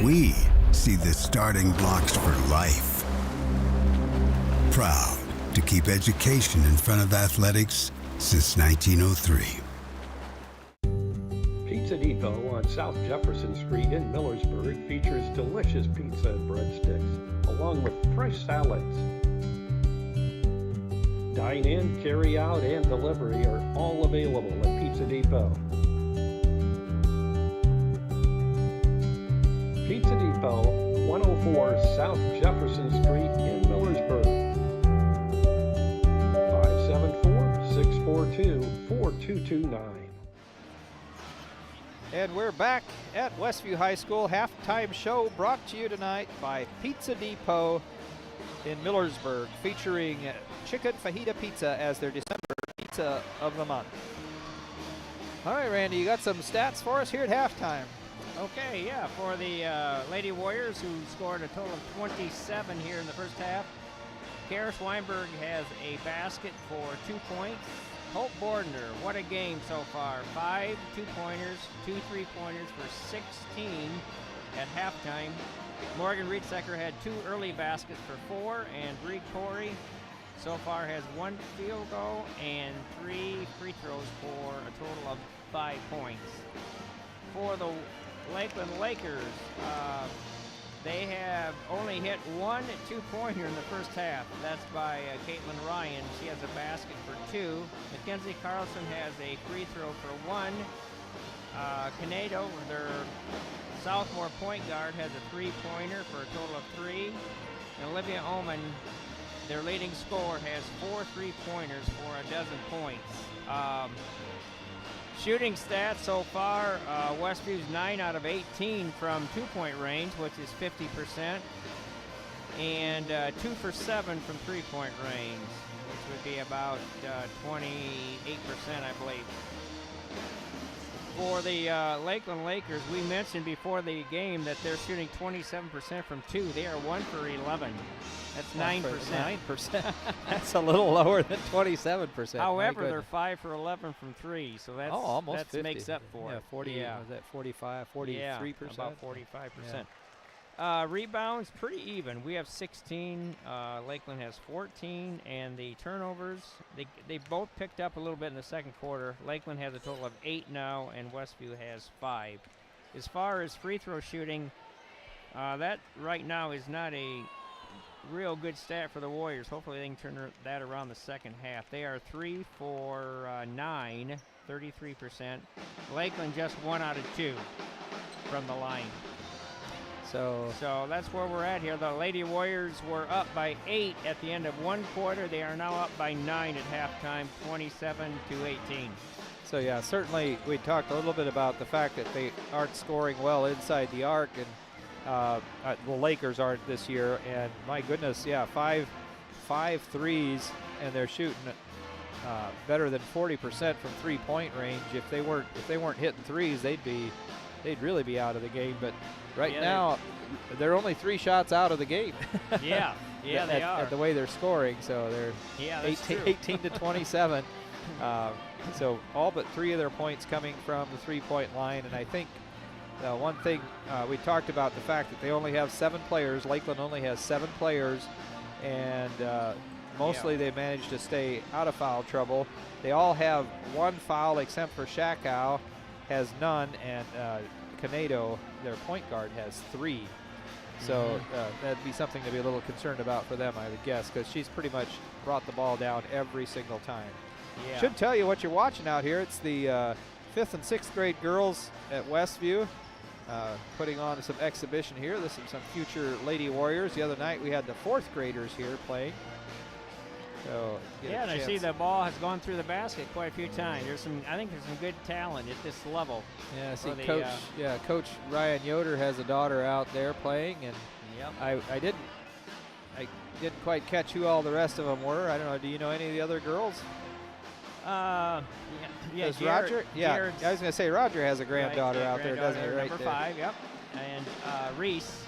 We see the starting blocks for life. Proud to keep education in front of athletics since 1903. Pizza Depot on South Jefferson Street in Millersburg features delicious pizza and breadsticks, along with fresh salads. Dine-in, carry-out, and delivery are all available at Pizza Depot. Pizza Depot, 104 South Jefferson Street in Millersburg. 574-642-4229. And we're back at Westview High School. Halftime show brought to you tonight by Pizza Depot in Millersburg, featuring chicken fajita pizza as their December pizza of the month. All right, Randy, you got some stats for us here at halftime. Okay, yeah, for the Lady Warriors, who scored a total of 27 here in the first half. Karras Weinberg has a basket for 2 points. Hope Bordner, what a game so far. 5 2-pointers, 2 3-pointers for 16 at halftime. Morgan Riedsecker had 2 early baskets for 4, and Bree Corey so far has 1 field goal and 3 free throws for a total of 5 points. For the Lakeland Lakers, they have only hit one 2-pointer in the first half. That's by Caitlin Ryan. She has a basket for 2. Mackenzie Carlson has a free throw for 1. Canado, their sophomore point guard, has a 3-pointer for a total of 3. And Olivia Oman, their leading scorer, has 4 3-pointers for a dozen points. Shooting stats so far, Westview's 9 out of 18 from 2-point range, which is 50%, and 2 for 7 from 3-point range, which would be about 28%, I believe. For the Lakeland Lakers, we mentioned before the game that they're shooting 27% from 2. They are 1 for 11. That's 9%. 9%. That's a little lower than 27%. However, they're 5 for 11 from 3, so that's almost that 50. makes up for yeah, it. 40. Yeah, Was that 45? 43%? yeah, about 45%. Rebounds pretty even. We have 16. Lakeland has 14, and the turnovers they both picked up a little bit in the second quarter. Lakeland has a total of 8 now, and Westview has 5. As far as free throw shooting, that right now is not a real good stat for the Warriors. Hopefully they can turn that around the second half. They are 3 for 9, 33%. Lakeland just 1 out of 2 from the line. So that's where we're at here. The Lady Warriors were up by 8 at the end of one quarter. They are now up by 9 at halftime, 27-18. So yeah, certainly we talked a little bit about the fact that they aren't scoring well inside the arc, and the Lakers aren't this year. And my goodness, yeah, five threes, and they're shooting better than 40% from 3-point range. If they weren't hitting threes, they'd really be out of the game. But right now, they're only 3 shots out of the game. Yeah, yeah, they are. At the way they're scoring, so they're 18 to 27. So all but 3 of their points coming from the 3-point line. And I think one thing we talked about, the fact that they only have 7 players. Lakeland only has 7 players, and mostly they managed to stay out of foul trouble. They all have 1 foul except for Shakow has none, and Canado, their point guard, has 3. So that'd be something to be a little concerned about for them, I would guess, because she's pretty much brought the ball down every single time. Yeah. Should tell you what you're watching out here. It's the 5th and 6th grade girls at Westview putting on some exhibition here. This is some future Lady Warriors. The other night we had the 4th graders here playing. So yeah, and I see the ball has gone through the basket quite a few times. I think there's some good talent at this level. Yeah, I see Coach Ryan Yoder has a daughter out there playing, and I didn't quite catch who all the rest of them were. I don't know. Do you know any of the other girls? Jared, Roger? Yeah, I was going to say Roger has a granddaughter out there, doesn't he? Right number there. 5, yep. And Reese.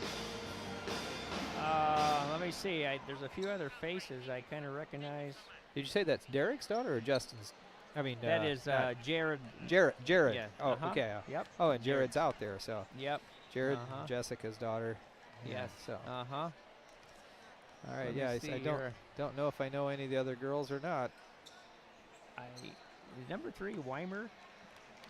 Let me see. There's a few other faces I kind of recognize. Did you say that's Derek's daughter or Justin's? I mean, that is Jared. Jared. Yeah. Oh, okay. Yep. Oh, and Jared's out there, so. Yep. Jared, Jessica's daughter. Yes. So. All right. Yeah. I don't know if I know any of the other girls or not. Number 3, Weimer.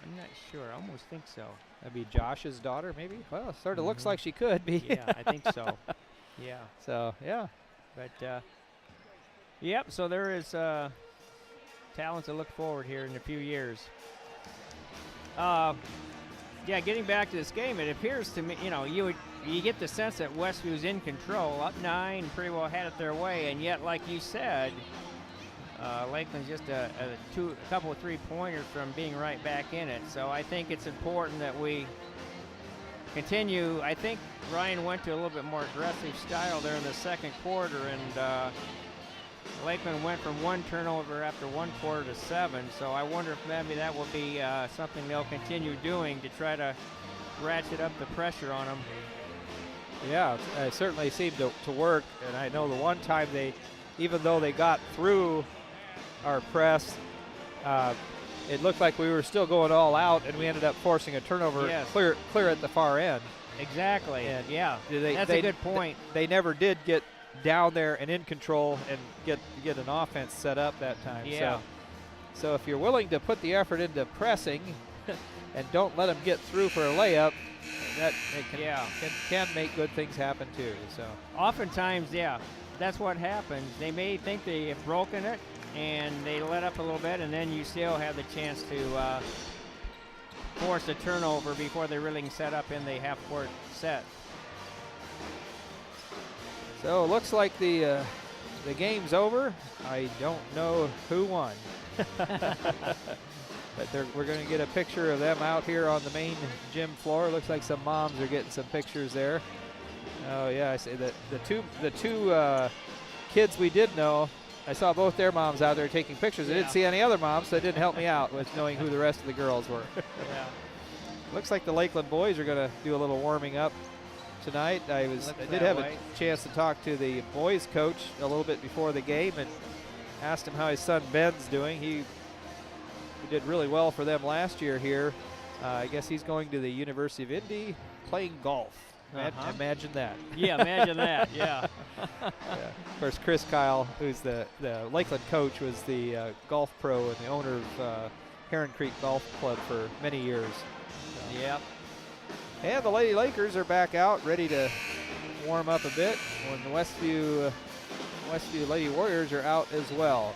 I'm not sure. I almost think so. That'd be Josh's daughter, maybe. Well, it sort of looks like she could be. Yeah, I think so. Yeah. So yeah. But yep. So there is talent to look forward here in a few years. Yeah, getting back to this game, it appears to me, you get the sense that Westview's in control, up 9, pretty well had it their way, and yet, like you said, Lakeland's just a couple of 3-pointers from being right back in it. So I think it's important that we continue. I think Ryan went to a little bit more aggressive style there in the second quarter, and Lakeland went from 1 turnover after 1 quarter to 7. So I wonder if maybe that will be something they'll continue doing to try to ratchet up the pressure on them. Yeah, it certainly seemed to work. And I know the one time even though they got through our press, it looked like we were still going all out, and we ended up forcing a turnover clear at the far end. Exactly. And yeah, that's a good point. They never did get down there and in control and get an offense set up that time. Yeah. So if you're willing to put the effort into pressing and don't let them get through for a layup, that can make good things happen too. So oftentimes, that's what happens. They may think they have broken it, and they let up a little bit, and then you still have the chance to force a turnover before they're really set up in the half-court set. So it looks like the game's over. I don't know who won. But we're going to get a picture of them out here on the main gym floor. Looks like some moms are getting some pictures there. Oh yeah, I say that the two kids we did know, I saw both their moms out there taking pictures. I didn't see any other moms, so it didn't help me out with knowing who the rest of the girls were. Yeah. Looks like the Lakeland boys are going to do a little warming up tonight. I did have a chance to talk to the boys coach a little bit before the game and asked him how his son Ben's doing. He did really well for them last year here. I guess he's going to the University of Indy playing golf. Imagine that. Yeah, imagine that. Yeah. Of course, Chris Kyle, who's the Lakeland coach, was the golf pro and the owner of Heron Creek Golf Club for many years. So. Yep. And the Lady Lakers are back out, ready to warm up a bit. When the Westview Lady Warriors are out as well.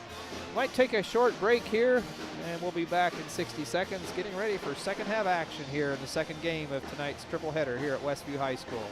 Might take a short break here, and we'll be back in 60 seconds, getting ready for second half action here in the second game of tonight's triple header here at Westview High School.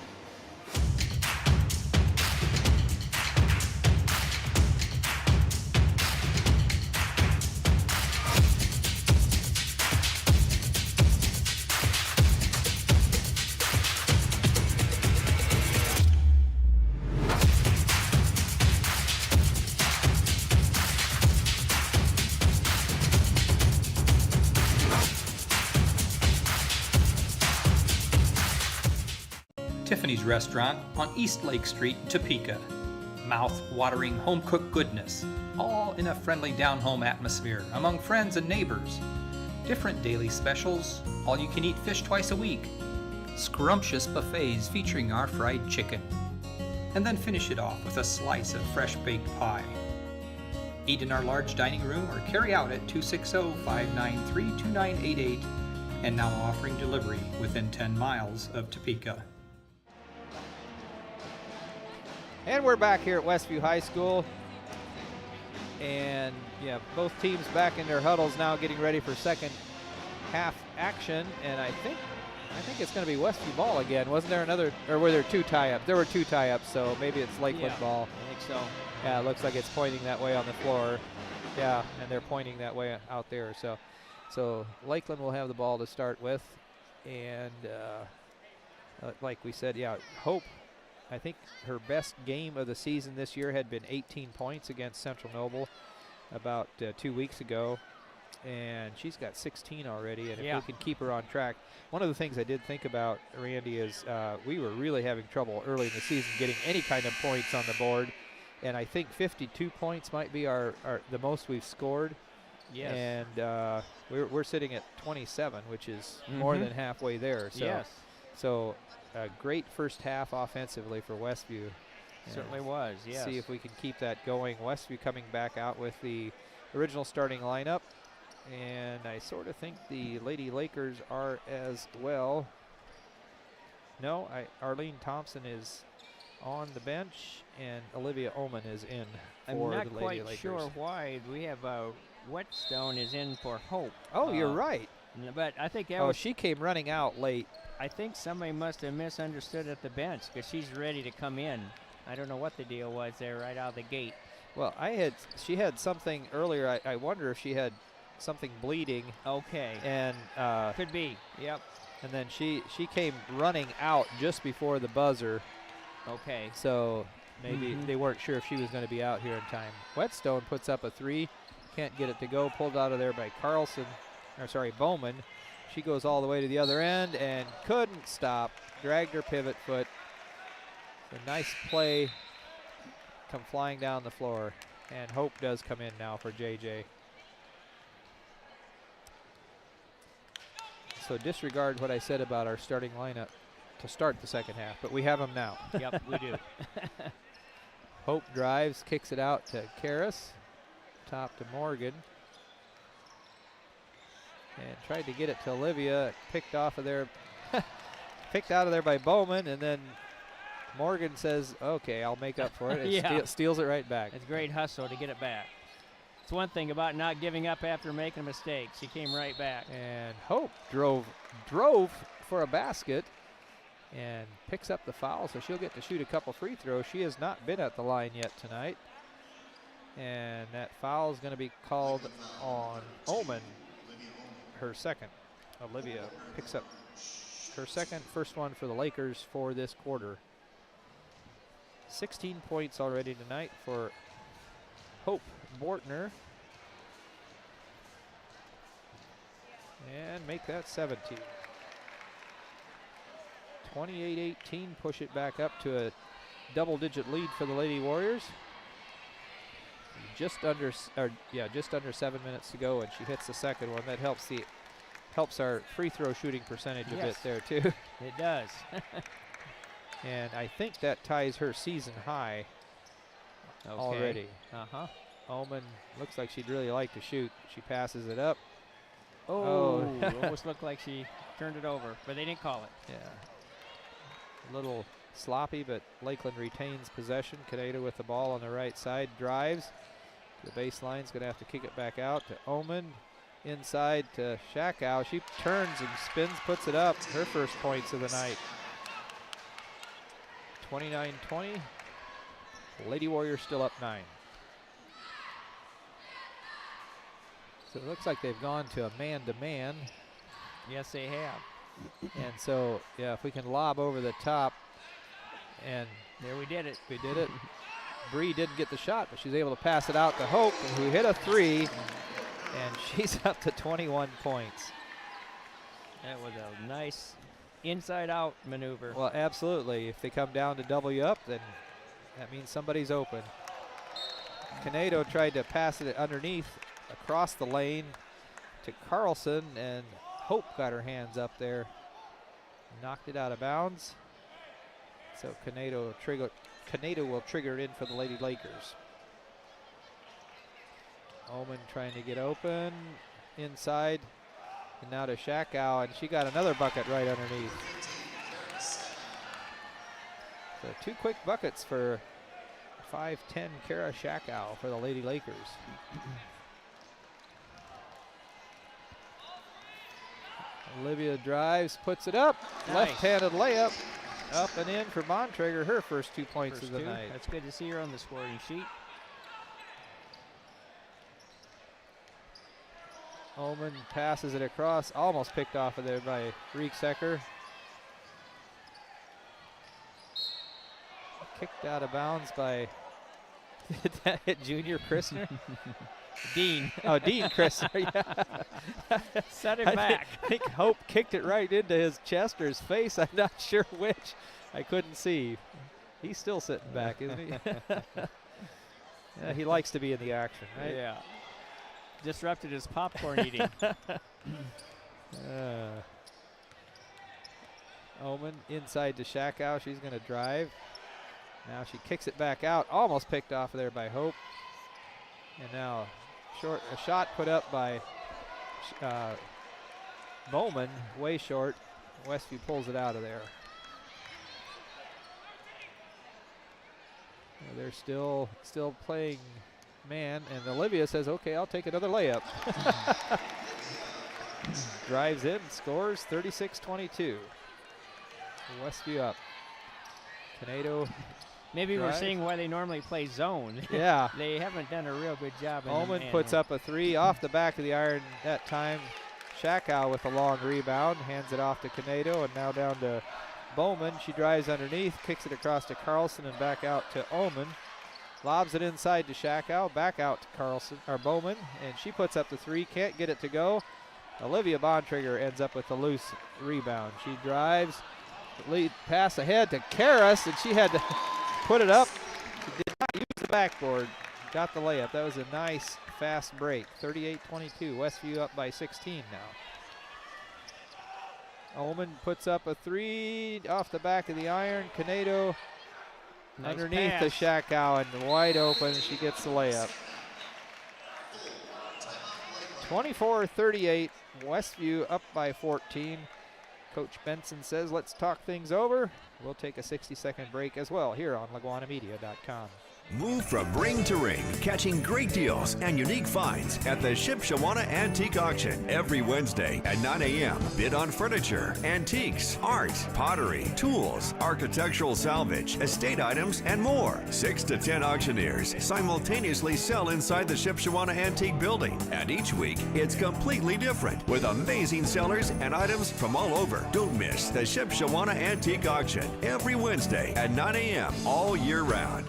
Tiffany's Restaurant on East Lake Street, Topeka. Mouth-watering home-cooked goodness, all in a friendly down-home atmosphere among friends and neighbors. Different daily specials, all-you-can-eat fish twice a week. Scrumptious buffets featuring our fried chicken. And then finish it off with a slice of fresh-baked pie. Eat in our large dining room or carry out at 260-593-2988, and now offering delivery within 10 miles of Topeka. And we're back here at Westview High School. And yeah, both teams back in their huddles now, getting ready for second half action. And I think it's going to be Westview ball again. Wasn't there another, or were there two tie-ups? There were two tie-ups, so maybe it's Lakeland ball. I think so. Yeah, it looks like it's pointing that way on the floor. Yeah, and they're pointing that way out there. So Lakeland will have the ball to start with. And like we said, Hope, I think her best game of the season this year had been 18 points against Central Noble about 2 weeks ago. And she's got 16 already, and if we can keep her on track. One of the things I did think about, Randy, is we were really having trouble early in the season getting any kind of points on the board. And I think 52 points might be the most we've scored. Yes. And we're sitting at 27, which is more than halfway there. So, yes. So a great first half offensively for Westview. Certainly was, yes. See if we can keep that going. Westview coming back out with the original starting lineup. And I sort of think the Lady Lakers are as well. No, Arlene Thompson is on the bench, and Olivia Oman is in for the Lady Lakers. I'm not quite sure why. We have Whetstone is in for Hope. Oh, you're right. But I think she came running out late. I think somebody must have misunderstood at the bench, because she's ready to come in. I don't know what the deal was there right out of the gate. Well, she had something earlier. I wonder if she had something bleeding. Okay. And could be. Yep. And then she came running out just before the buzzer. Okay. So maybe they weren't sure if she was going to be out here in time. Whetstone puts up a three. Can't get it to go. Pulled out of there by Bowman. She goes all the way to the other end and couldn't stop. Dragged her pivot foot. A nice play. Come flying down the floor. And Hope does come in now for JJ. So disregard what I said about our starting lineup to start the second half, but we have them now. Yep, we do. Hope drives, kicks it out to Karras. Top to Morgan. And tried to get it to Olivia. Picked off of there picked out of there by Bowman, and then Morgan says, okay, I'll make up for it. And steals it right back. It's great hustle to get it back. It's one thing about not giving up after making a mistake. She came right back. And Hope drove for a basket and picks up the foul, so she'll get to shoot a couple free throws. She has not been at the line yet tonight. And that foul is going to be called on Oman, her second. Olivia picks up her second, first one for the Lakers for this quarter. 16 points already tonight for Hope Bortner. And make that 17. 28-18, push it back up to a double-digit lead for the Lady Warriors. Just under 7 minutes to go, and she hits the second one. That helps our free throw shooting percentage a bit there too. It does. And I think that ties her season high already. Oman looks like she'd really like to shoot. She passes it up. Almost looked like she turned it over, but they didn't call it. Yeah. A little sloppy, but Lakeland retains possession. Kaneda with the ball on the right side, drives. The baseline's going to have to kick it back out to Oman. Inside to Shakow. She turns and spins, puts it up. Her first points of the night. 29-20. Lady Warriors still up 9. So it looks like they've gone to a man-to-man. Yes, they have. And so, yeah, if we can lob over the top. And there we did it. We did it. Bree didn't get the shot, but she's able to pass it out to Hope, who hit a 3. And she's up to 21 points. That was a nice inside-out maneuver. Well, absolutely. If they come down to double you up, then that means somebody's open. Canedo tried to pass it underneath across the lane to Carlson, and Hope got her hands up there. Knocked it out of bounds. So Canedo will trigger it in for the Lady Lakers. Oman trying to get open inside, and now to Shakow, and she got another bucket right underneath. So 2 quick buckets for 5'10" Kara Shakow for the Lady Lakers. Olivia drives, puts it up, left-handed layup, up and in for Bontrager, her first 2 points of the night. That's good to see her on the scoring sheet. Oman passes it across, almost picked off of there by Rieksecker. Kicked out of bounds by, did that hit Junior Christner? Dean. Oh, Dean Christner, yeah. Set him back. I think Hope kicked it right into his chest or his face. I'm not sure which. I couldn't see. He's still sitting back, isn't he? Yeah, he likes to be in the action, right? Yeah. Disrupted his popcorn eating. Oman inside to Shakow. She's going to drive. Now she kicks it back out. Almost picked off there by Hope. And now a shot put up by Bowman, way short. Westview pulls it out of there. They're still playing man, and Olivia says, okay, I'll take another layup. Drives in, scores 36-22. Westview up. Canedo. Maybe we're seeing why they normally play zone. Yeah. They haven't done a real good job. Oman puts up a 3 off the back of the iron that time. Shakow with a long rebound, hands it off to Canedo, and now down to Bowman. She drives underneath, kicks it across to Carlson and back out to Oman. Lobs it inside to Shakow, back out to Bowman, and she puts up the 3, can't get it to go. Olivia Bontrager ends up with the loose rebound. She drives, lead pass ahead to Karras, and she had to put it up. She did not use the backboard, got the layup. That was a nice fast break. 38-22, Westview up by 16 now. Oman puts up a 3 off the back of the iron. Canedo underneath pass. The Shakow and wide open. She gets the layup. 24-38, Westview up by 14. Coach Benson says, let's talk things over. We'll take a 60-second break as well here on LaGwanaMedia.com. Move from ring to ring, catching great deals and unique finds at the Shipshewana Antique Auction every Wednesday at 9 a.m. Bid on furniture, antiques, art, pottery, tools, architectural salvage, estate items, and more. 6 to 10 auctioneers simultaneously sell inside the Shipshewana Antique Building. And each week, it's completely different with amazing sellers and items from all over. Don't miss the Shipshewana Antique Auction every Wednesday at 9 a.m. all year round.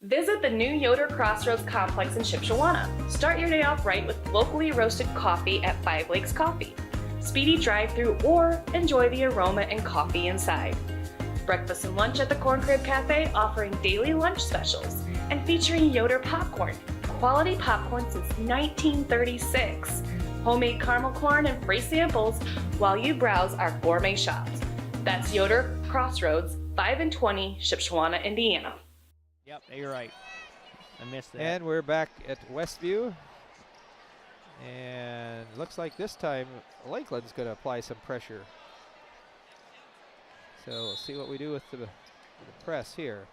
Visit the new Yoder Crossroads Complex in Shipshewana. Start your day off right with locally roasted coffee at 5 Lakes Coffee. Speedy drive-through or enjoy the aroma and coffee inside. Breakfast and lunch at the Corn Crib Cafe offering daily lunch specials and featuring Yoder popcorn. Quality popcorn since 1936. Homemade caramel corn and free samples while you browse our gourmet shops. That's Yoder Crossroads, 5 and 20, Shipshewana, Indiana. Yep, you're right. I missed that. And we're back at Westview. And looks like this time Lakeland's going to apply some pressure. So we'll see what we do with the press here.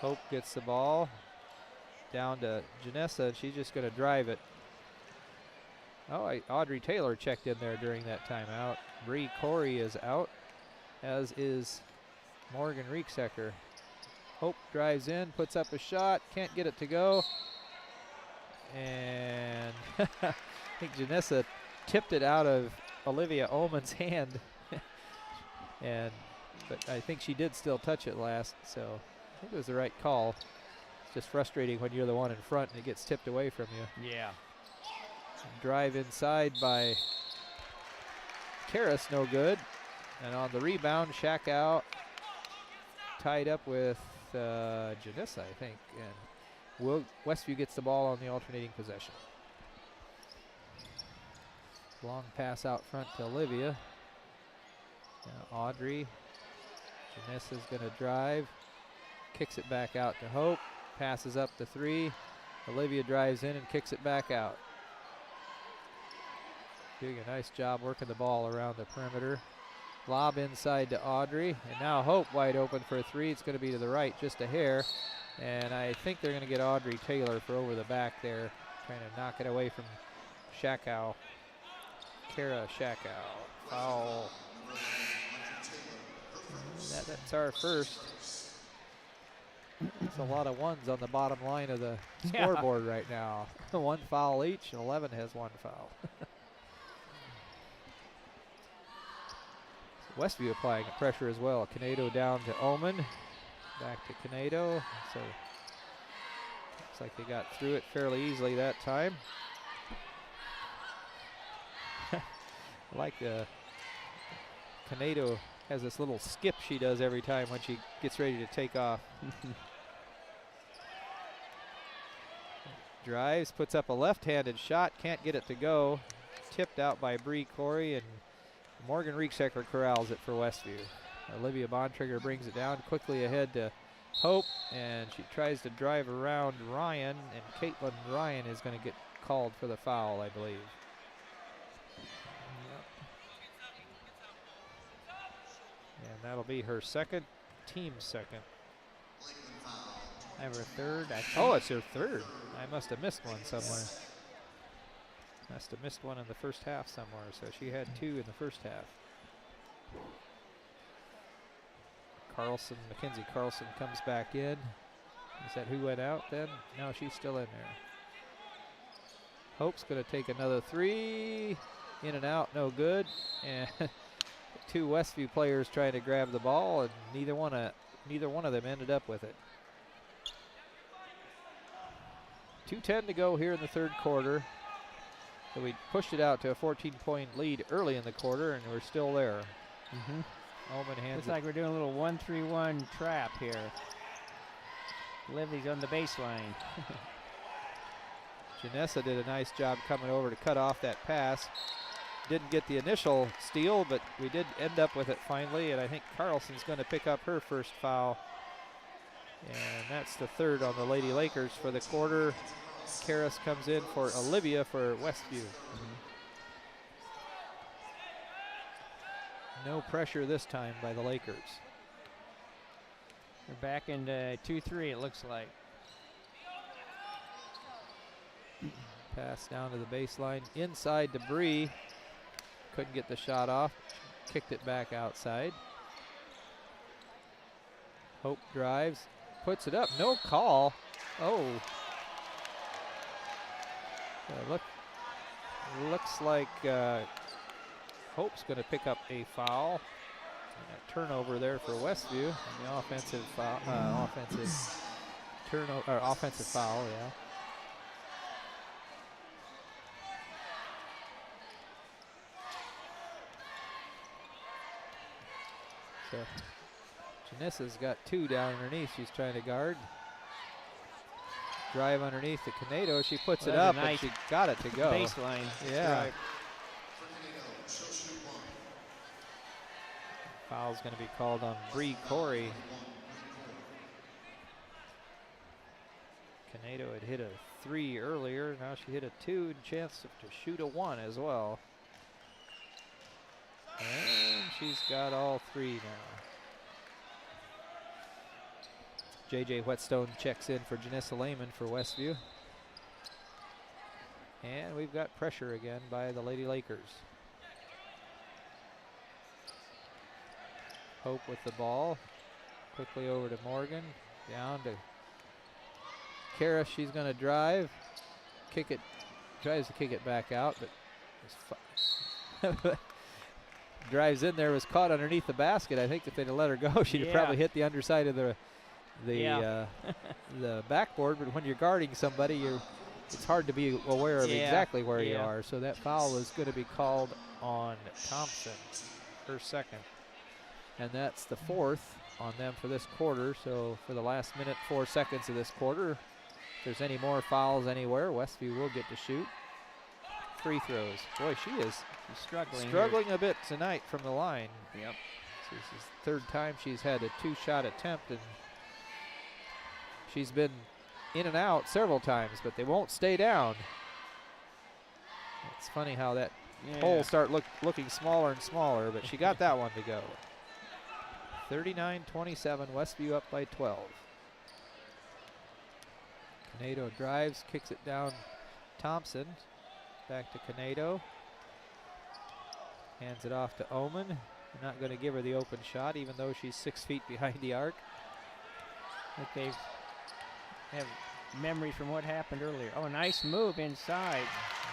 Hope gets the ball down to Janessa, and she's just going to drive it. Oh, Audrey Taylor checked in there during that timeout. Bree Corey is out, as is Morgan Rieksecker. Hope drives in, puts up a shot, can't get it to go. And I think Janessa tipped it out of Olivia Ullman's hand. But I think she did still touch it last, so I think it was the right call. It's just frustrating when you're the one in front and it gets tipped away from you. Yeah. Drive inside by Karras, no good. And on the rebound, Shack out. Tied up with Janessa, I think. And Westview gets the ball on the alternating possession. Long pass out front to Olivia. Now Audrey. Janessa's going to drive. Kicks it back out to Hope. Passes up the 3. Olivia drives in and kicks it back out. Doing a nice job working the ball around the perimeter. Lob inside to Audrey, and now Hope wide open for a 3. It's going to be to the right, just a hair. And I think they're going to get Audrey Taylor for over the back there, trying to knock it away from Shackow. Kara Shackow. Foul. That's our first. It's a lot of ones on the bottom line of the scoreboard right now. 1 foul each, and 11 has 1 foul. Westview applying pressure as well. Canedo down to Oman. Back to Canedo. So looks like they got through it fairly easily that time. I like Canedo has this little skip she does every time when she gets ready to take off. Drives, puts up a left-handed shot, can't get it to go. Tipped out by Bree Corey, and Morgan Rieksecker corrals it for Westview. Olivia Bontrager brings it down quickly ahead to Hope, and she tries to drive around Ryan, and Caitlin Ryan is going to get called for the foul, I believe. And that'll be her second, team second. I have her third, I think. Oh, it's her third. I must have missed one somewhere. Must have missed one in the first half somewhere, so she had 2 in the first half. Mackenzie Carlson comes back in. Is that who went out then? No, she's still in there. Hope's going to take another 3. In and out, no good. And 2 Westview players trying to grab the ball, and neither one of them ended up with it. 2:10 to go here in the third quarter. So we pushed it out to a 14-point lead early in the quarter, and we're still there. Oman hands Looks like we're doing a little 1-3-1 trap here. Livy's on the baseline. Janessa did a nice job coming over to cut off that pass. Didn't get the initial steal, but we did end up with it finally, and I think Carlson's going to pick up her first foul. And that's the 3rd on the Lady Lakers for the quarter. Karras comes in for Olivia for Westview. No pressure this time by the Lakers. They're back into 2-3, it looks like. Pass down to the baseline. Inside to Bree. Couldn't get the shot off. Kicked it back outside. Hope drives. Puts it up. No call. Oh. Looks like Hope's going to pick up a foul. And a turnover there for Westview. And the offensive foul. Offensive foul, yeah. So Janissa's got 2 down underneath. She's trying to guard. Drive underneath to Canedo. She puts it up, and she got it to go. Baseline. Yeah. Drive. Foul's going to be called on Bree Corey. Canedo had hit a 3 earlier. Now she hit a 2 and chance to shoot a 1 as well. And she's got all 3 now. J.J. Whetstone checks in for Janissa Lehman for Westview. And we've got pressure again by the Lady Lakers. Hope with the ball. Quickly over to Morgan. Down to Kara. She's going to drive. Kick it. Tries to kick it back out, but drives in there, was caught underneath the basket. I think if they'd have let her go, she'd have probably hit the underside of the backboard. But when you're guarding somebody, it's hard to be aware of exactly where you are. So that foul is going to be called on Thompson, her second. And that's the 4th on them for this quarter. So for the last minute, 4 seconds of this quarter, if there's any more fouls anywhere, Westview will get to shoot. Free throws. Boy, she's struggling a bit tonight from the line. Yep. This is the 3rd time she's had a 2-shot attempt, and she's been in and out several times, but they won't stay down. It's funny how that hole start looking smaller and smaller, but she got that one to go. 39-27, Westview up by 12. Canedo drives, kicks it down. Thompson. Back to Canedo. Hands it off to Oman. They're not going to give her the open shot, even though she's 6 feet behind the arc. I think they have memory from what happened earlier. Oh, nice move inside.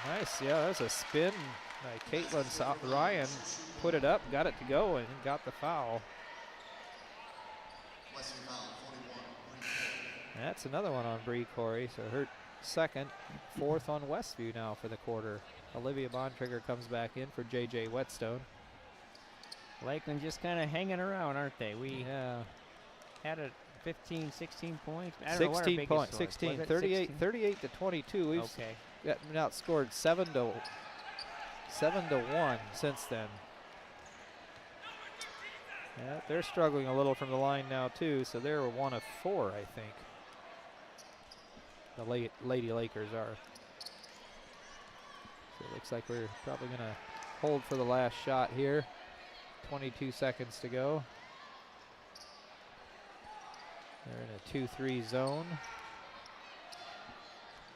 Nice, yeah, that's a spin by Caitlin Ryan. Put it up, got it to go, and got the foul. That's another one on Bree Corey, so her second, 4th on Westview now for the quarter. Olivia Bontrager comes back in for J.J. Whetstone. Lakeland just kind of hanging around, aren't they? We had a 15, 16 points. I don't know what our 16 points, was. 16, Was it 38 to 22. We've gotten outscored 7-1 since then. Yeah, they're struggling a little from the line now too, so they're 1 of 4, I think. The Lady Lakers are. So it looks like we're probably going to hold for the last shot here. 22 seconds to go. They're in a 2-3 zone.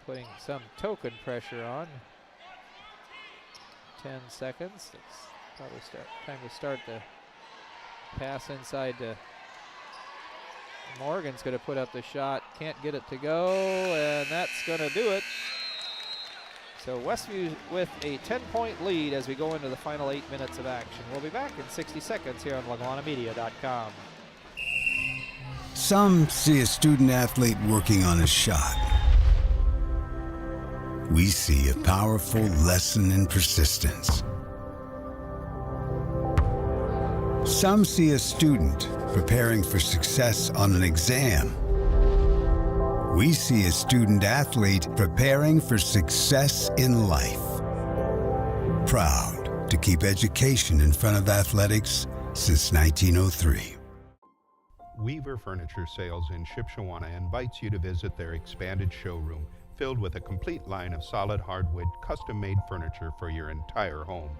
Putting some token pressure on. 10 seconds. It's probably time to start the pass inside to Morgan's going to put up the shot. Can't get it to go, and that's going to do it. So Westview with a 10-point lead as we go into the final 8 minutes of action. We'll be back in 60 seconds here on LaGwanamedia.com. Some see a student athlete working on a shot. We see a powerful lesson in persistence. Some see a student preparing for success on an exam. We see a student athlete preparing for success in life. Proud to keep education in front of athletics since 1903. Weaver Furniture Sales in Shipshewana invites you to visit their expanded showroom filled with a complete line of solid hardwood, custom-made furniture for your entire home.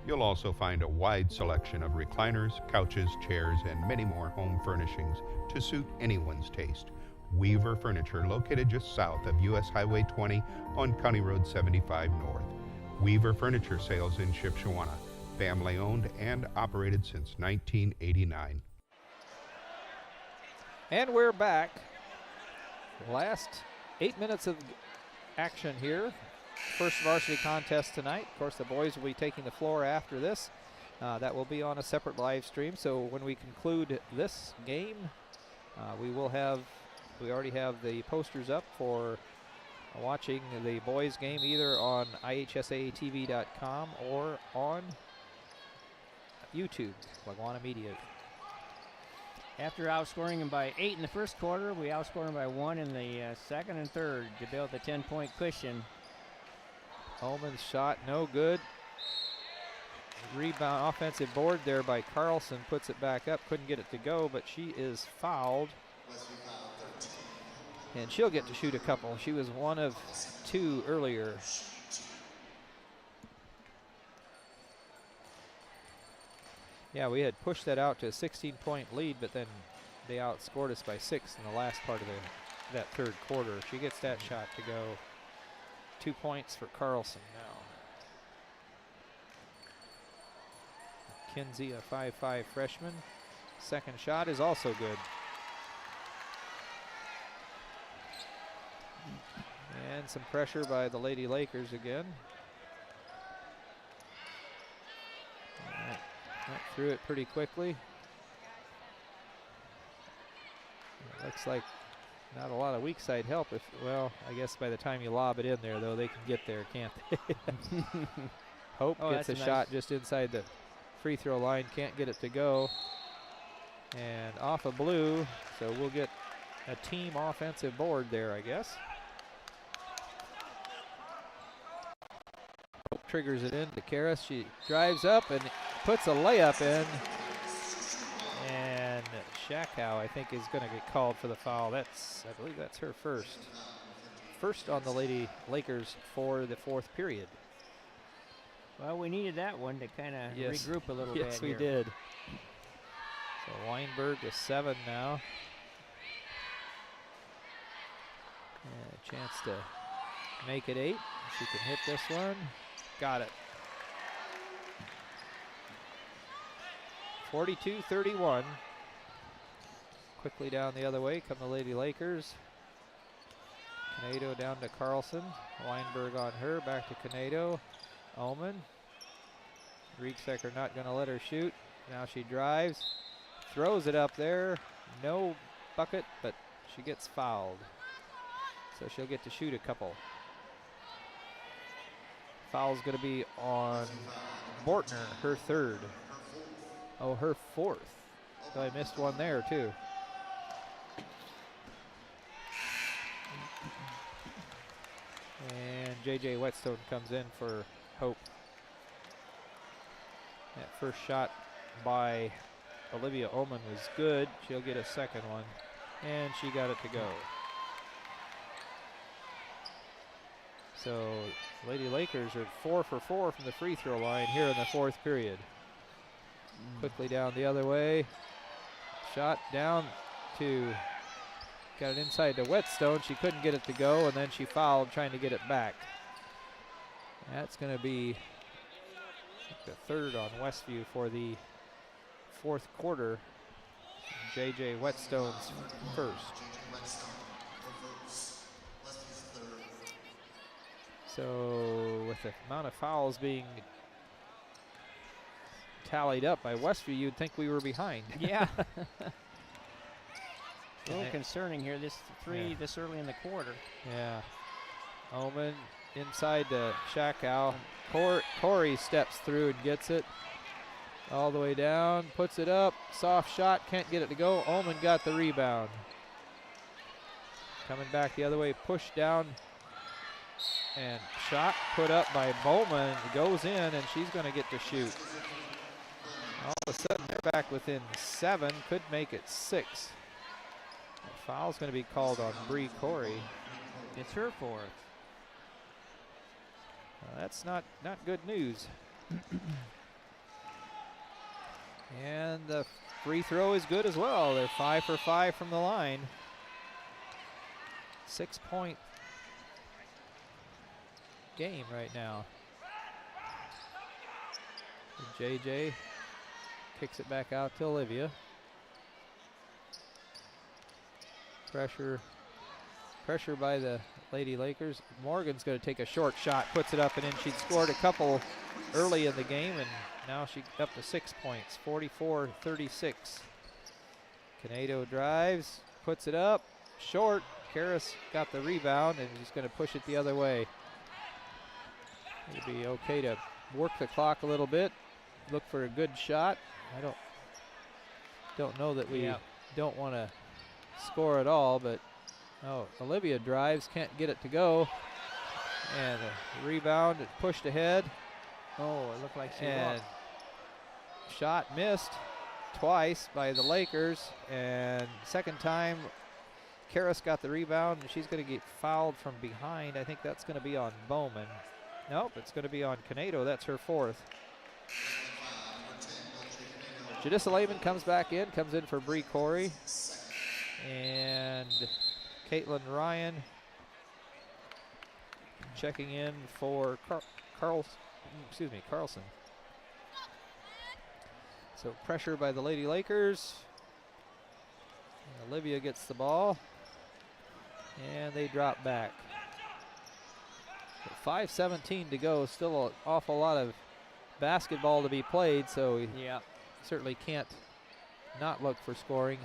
You'll also find a wide selection of recliners, couches, chairs, and many more home furnishings to suit anyone's taste. Weaver Furniture, located just south of US Highway 20 on County Road 75 North. Weaver Furniture Sales in Shipshewana, family owned and operated since 1989. And we're back. Last 8 minutes of action here. First varsity contest tonight. Of course, the boys will be taking the floor after this. That will be on a separate live stream. So when we conclude this game, we already have the posters up for watching the boys game either on ihsaatv.com or on YouTube, LaGwana Media. After outscoring them by 8 in the first quarter, we outscored them by 1 in the second and third to build the 10-point cushion. Ullman's shot, no good. Rebound, offensive board there by Carlson, puts it back up, couldn't get it to go, but she is fouled. And she'll get to shoot a couple. She was 1 of 2 earlier. Yeah, we had pushed that out to a 16-point lead, but then they outscored us by 6 in the last part of that third quarter. She gets that shot to go. 2 points for Carlson now. Kinsey, a 5'5" freshman. Second shot is also good. And some pressure by the Lady Lakers again. All right. Went through it pretty quickly. It looks like not a lot of weak side help. Well, I guess by the time you lob it in there, though, they can get there, can't they? Hope gets a shot just inside the free throw line. Can't get it to go. And off of blue, so we'll get a team offensive board there, I guess. Hope triggers it in to Karras. She drives up and puts a layup in. And Shakow, I think, is going to get called for the foul. I believe that's her first. First on the Lady Lakers for the fourth period. Well, we needed that one to kind of regroup a little bit. Yes, we did. So Weinberg with 7 now. And a chance to make it 8. She can hit this one. Got it. 42-31. Quickly down the other way come the Lady Lakers. Canedo down to Carlson. Weinberg on her, back to Canedo. Ullman. Rieksecker not going to let her shoot. Now she drives, throws it up there. No bucket, but she gets fouled. So she'll get to shoot a couple. Foul's going to be on Bortner, her third. Oh, her fourth. So I missed one there too. And JJ Whetstone comes in for Hope. That first shot by Olivia Ullman was good. She'll get a second one. And she got it to go. So Lady Lakers are 4 for 4 from the free throw line here in the fourth period. Quickly down the other way. Shot down to, got it inside to Whetstone. She couldn't get it to go, and then she fouled trying to get it back. That's going to be the third on Westview for the fourth quarter. JJ Whetstone's first. So with the amount of fouls being tallied up by Westview, you'd think we were behind. Yeah. A little concerning here, this early in the quarter. Yeah. Ullman inside to Shakow. Corey steps through and gets it. All the way down, puts it up. Soft shot, can't get it to go. Ullman got the rebound. Coming back the other way, push down. And shot put up by Bowman, goes in, and she's going to get to shoot. All of a sudden, they're back within 7, could make it 6. The foul's going to be called on Bree Corey. It's her fourth. That's not good news. And the free throw is good as well. They're 5 for 5 from the line. 6-point game right now. And JJ kicks it back out to Olivia. Pressure by the Lady Lakers. Morgan's going to take a short shot, puts it up and in. She'd scored a couple early in the game, and now she's up to 6 points, 44-36. Canedo drives, puts it up, short. Karras got the rebound, and he's going to push it the other way. It'll be okay to work the clock a little bit, look for a good shot. I don't know that we don't want to score at all, but Olivia drives, can't get it to go, and a rebound, it pushed ahead. Oh, it looked like she and walked. Shot missed twice by the Lakers, and second time Karras got the rebound, and she's going to get fouled from behind. I think that's going to be on Bowman. Nope, it's going to be on Canedo. That's her fourth. Jadissa Lehman comes in for Bree Corey. And Caitlin Ryan checking in for Carlson. So pressure by the Lady Lakers. And Olivia gets the ball, and they drop back. 5:17 to go. Still an awful lot of basketball to be played, so we certainly can't not look for scoring.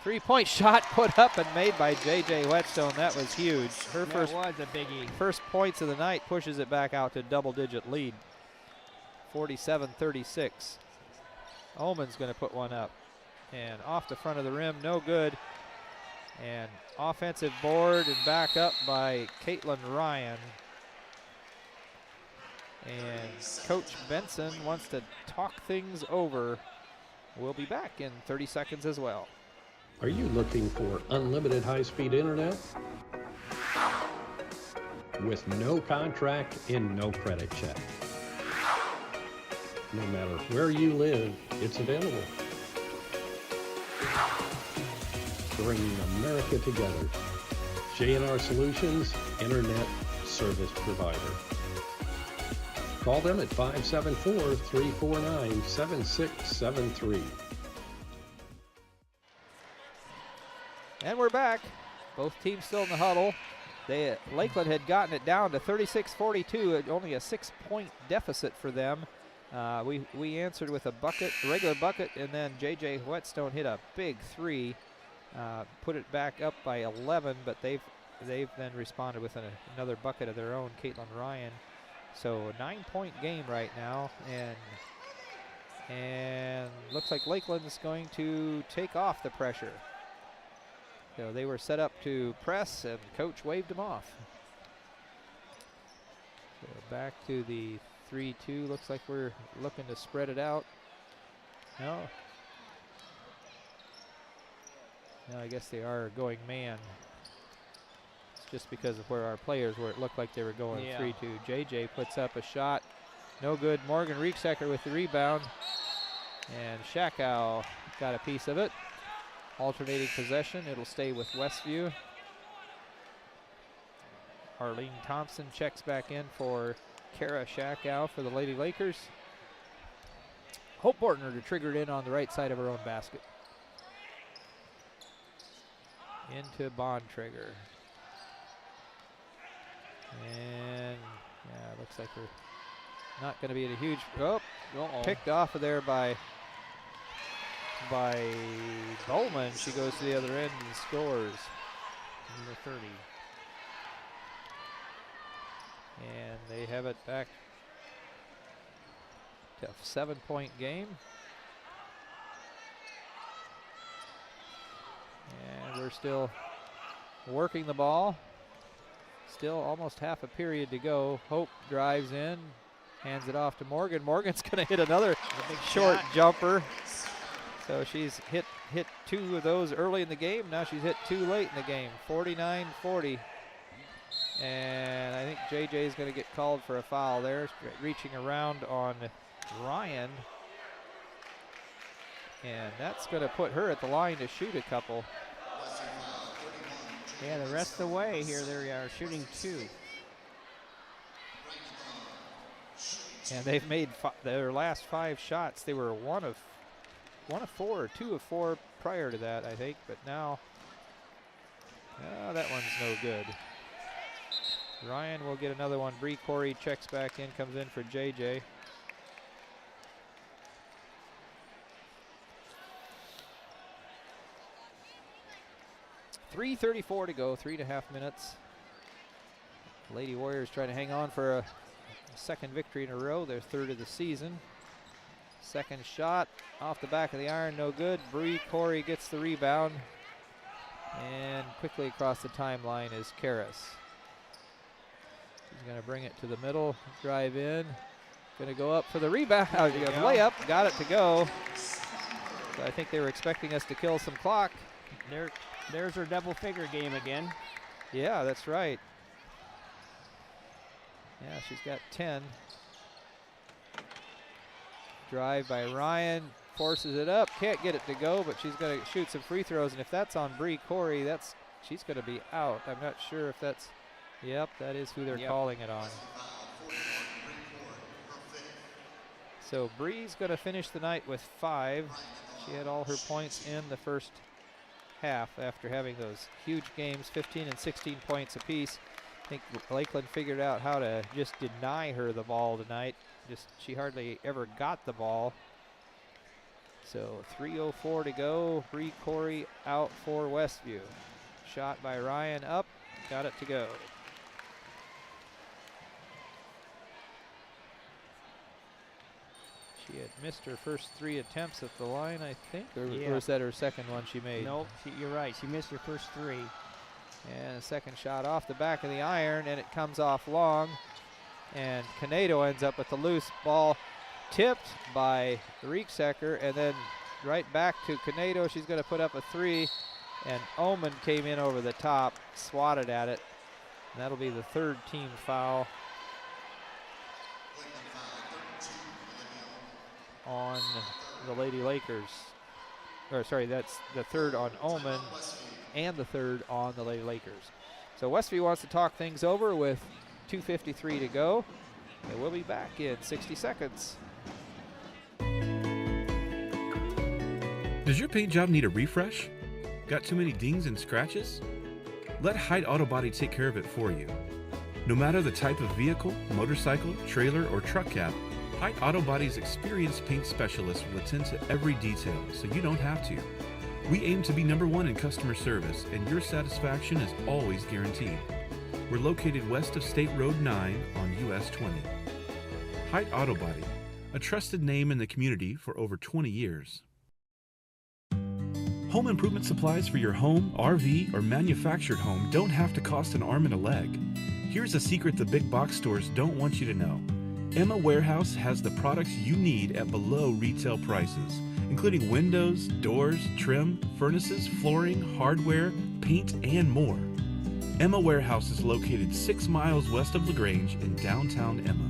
3-point shot put up and made by JJ Whetstone. That was huge. Her was a biggie. First points of the night, pushes it back out to double-digit lead. 47-36. Oman's going to put one up. And off the front of the rim, no good. And offensive board and back up by Caitlin Ryan. And Coach Benson wants to talk things over. We'll be back in 30 seconds as well. Are you looking for unlimited high-speed internet? With no contract and no credit check. No matter where you live, it's available. Bringing America together. J&R Solutions, Internet Service Provider. Call them at 574-349-7673. And we're back. Both teams still in the huddle. Lakeland had gotten it down to 36-42, only a 6-point deficit for them. We answered with a regular bucket, and then JJ Whetstone hit a big three, put it back up by 11, but they've then responded with another bucket of their own, Caitlin Ryan. So a 9-point game right now, and looks like Lakeland's going to take off the pressure. So they were set up to press, and coach waved them off. So back to the 3-2. Looks like we're looking to spread it out. No, I guess they are going man. It's just because of where our players were. It looked like they were going 3-2. JJ puts up a shot. No good. Morgan Rieksecker with the rebound. And Shakow got a piece of it. Alternating possession. It'll stay with Westview. Arlene Thompson checks back in for Kara Shakow for the Lady Lakers. Hope Bortner to trigger it in on the right side of her own basket. Into Bontrager. And it looks like we're not going to be at a huge, picked off of there by Bowman. She goes to the other end and scores. Number 30. And they have it back to a 7-point game. And we're still working the ball. Still almost half a period to go. Hope drives in, hands it off to Morgan. Morgan's going to hit another short jumper. So she's hit 2 of those early in the game. Now she's hit 2 late in the game. 49-40. And I think JJ is going to get called for a foul there. Reaching around on Ryan. And that's going to put her at the line to shoot a couple. Yeah, the rest of the way here they are shooting 2. And they've made their last 5 shots. They were one of 4 or 2 of 4 prior to that, I think. But now, that one's no good. Ryan will get another one. Bree Corey checks back in, comes in for JJ. .334 to go, 3.5 minutes. Lady Warriors trying to hang on for a second victory in a row, their 3rd of the season. Second shot off the back of the iron, no good. Bree Corey gets the rebound. And quickly across the timeline is Karras. She's going to bring it to the middle, drive in. Going to go up for the rebound. Layup, got it to go. So I think they were expecting us to kill some clock. There's her double figure game again. Yeah, that's right. Yeah, she's got 10. Drive by Ryan, forces it up, can't get it to go, but she's going to shoot some free throws, and if that's on Bree Corey, she's going to be out. I'm not sure if that's, yep, that is who they're calling it on. So Bree's going to finish the night with 5. She had all her points in the first half after having those huge games, 15 and 16 points apiece. I think Lakeland figured out how to just deny her the ball tonight. She hardly ever got the ball. So 3:04 to go. Bree Corey out for Westview. Shot by Ryan up, got it to go. She had missed her first 3 attempts at the line, I think, or was that her second one she made? Nope, you're right. She missed her first 3. And a second shot off the back of the iron, and it comes off long. And Canedo ends up with the loose ball, tipped by Rieksecker, and then right back to Canedo. She's going to put up a 3, and Oman came in over the top, swatted at it. And that'll be the 3rd team foul on the Lady Lakers. Or sorry, that's the 3rd on Oman and the 3rd on the Lady Lakers. So Westview wants to talk things over with 2:53 to go. And we'll be back in 60 seconds. Does your paint job need a refresh? Got too many dings and scratches? Let Hyde Auto Body take care of it for you. No matter the type of vehicle, motorcycle, trailer, or truck cap, Hyde Auto Body's experienced paint specialists will attend to every detail, so you don't have to. We aim to be #1 in customer service, and your satisfaction is always guaranteed. We're located west of State Road 9 on US 20. Hyde Auto Body, a trusted name in the community for over 20 years. Home improvement supplies for your home, RV, or manufactured home don't have to cost an arm and a leg. Here's a secret the big box stores don't want you to know. Emma Warehouse has the products you need at below retail prices, including windows, doors, trim, furnaces, flooring, hardware, paint, and more. Emma Warehouse is located 6 miles west of LaGrange in downtown Emma.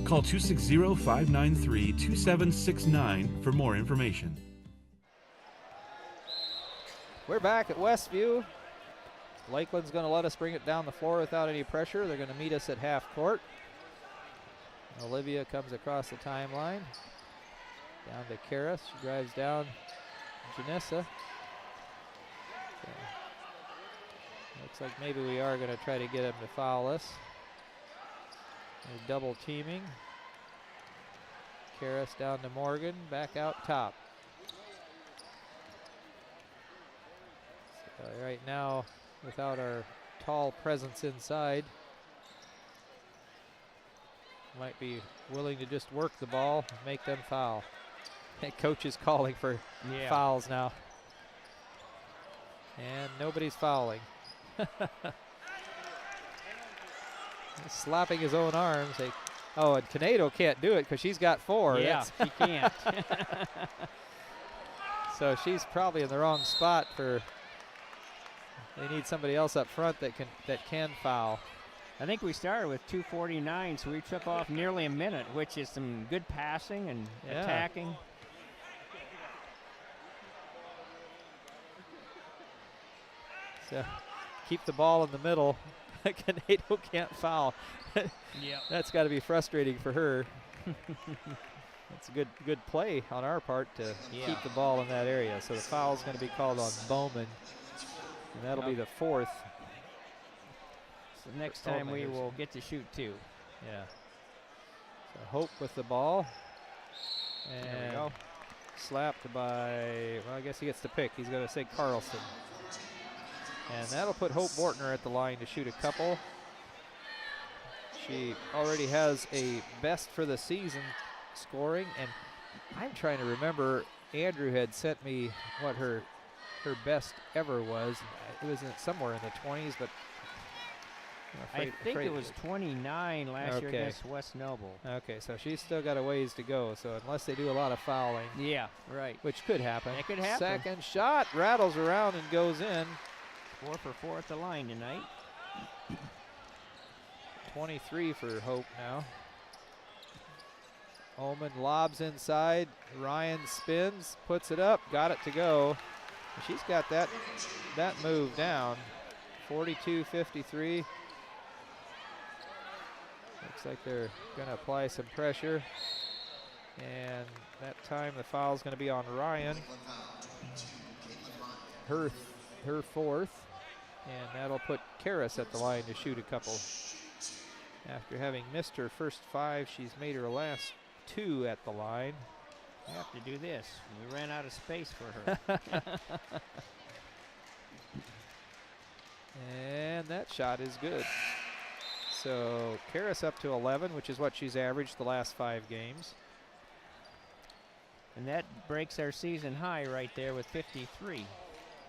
Call 260-593-2769 for more information. We're back at Westview. Lakeland's going to let us bring it down the floor without any pressure. They're going to meet us at half court. Olivia comes across the timeline. Down to Karras. She drives down Janessa. Looks like maybe we are going to try to get him to foul us. They're double teaming. Karras down to Morgan, back out top. So right now, without our tall presence inside, might be willing to just work the ball and make them foul. Coach is calling for fouls now. And nobody's fouling. He's slapping his own arms. Oh, and Canedo can't do it because she's got 4. Yeah, she can't. So she's probably in the wrong spot for. They need somebody else up front that can foul. I think we started with 2:49, so we took off nearly a minute, which is some good passing and attacking. So keep the ball in the middle. Canado can't foul. Yeah. That's got to be frustrating for her. It's a good play on our part to keep the ball in that area. So the foul is going to be called on Bowman, and that'll be the 4th. So next time we will get to shoot 2. Yeah. So Hope with the ball. And there we go. Slapped by, well, I guess he gets to pick. He's going to say Carlson. And that'll put Hope Bortner at the line to shoot a couple. She already has a best for the season scoring, and I'm trying to remember, Andrew had sent me what her best ever was. It was somewhere in the 20s, but I think it was 29 last year against West Noble. Okay, so she's still got a ways to go. So unless they do a lot of fouling, yeah, right, which could happen. It could happen. Second shot rattles around and goes in. 4 for 4 at the line tonight. 23 for Hope now. Ullman lobs inside. Ryan spins, puts it up, got it to go. She's got that move down. 42-53. Looks like they're going to apply some pressure. And that time the foul is going to be on Ryan. Her 4th. And that'll put Karis at the line to shoot a couple. After having missed her first 5, she's made her last 2 at the line. We have to do this. We ran out of space for her. And that shot is good. So Karis up to 11, which is what she's averaged the last 5 games. And that breaks our season high right there with 53.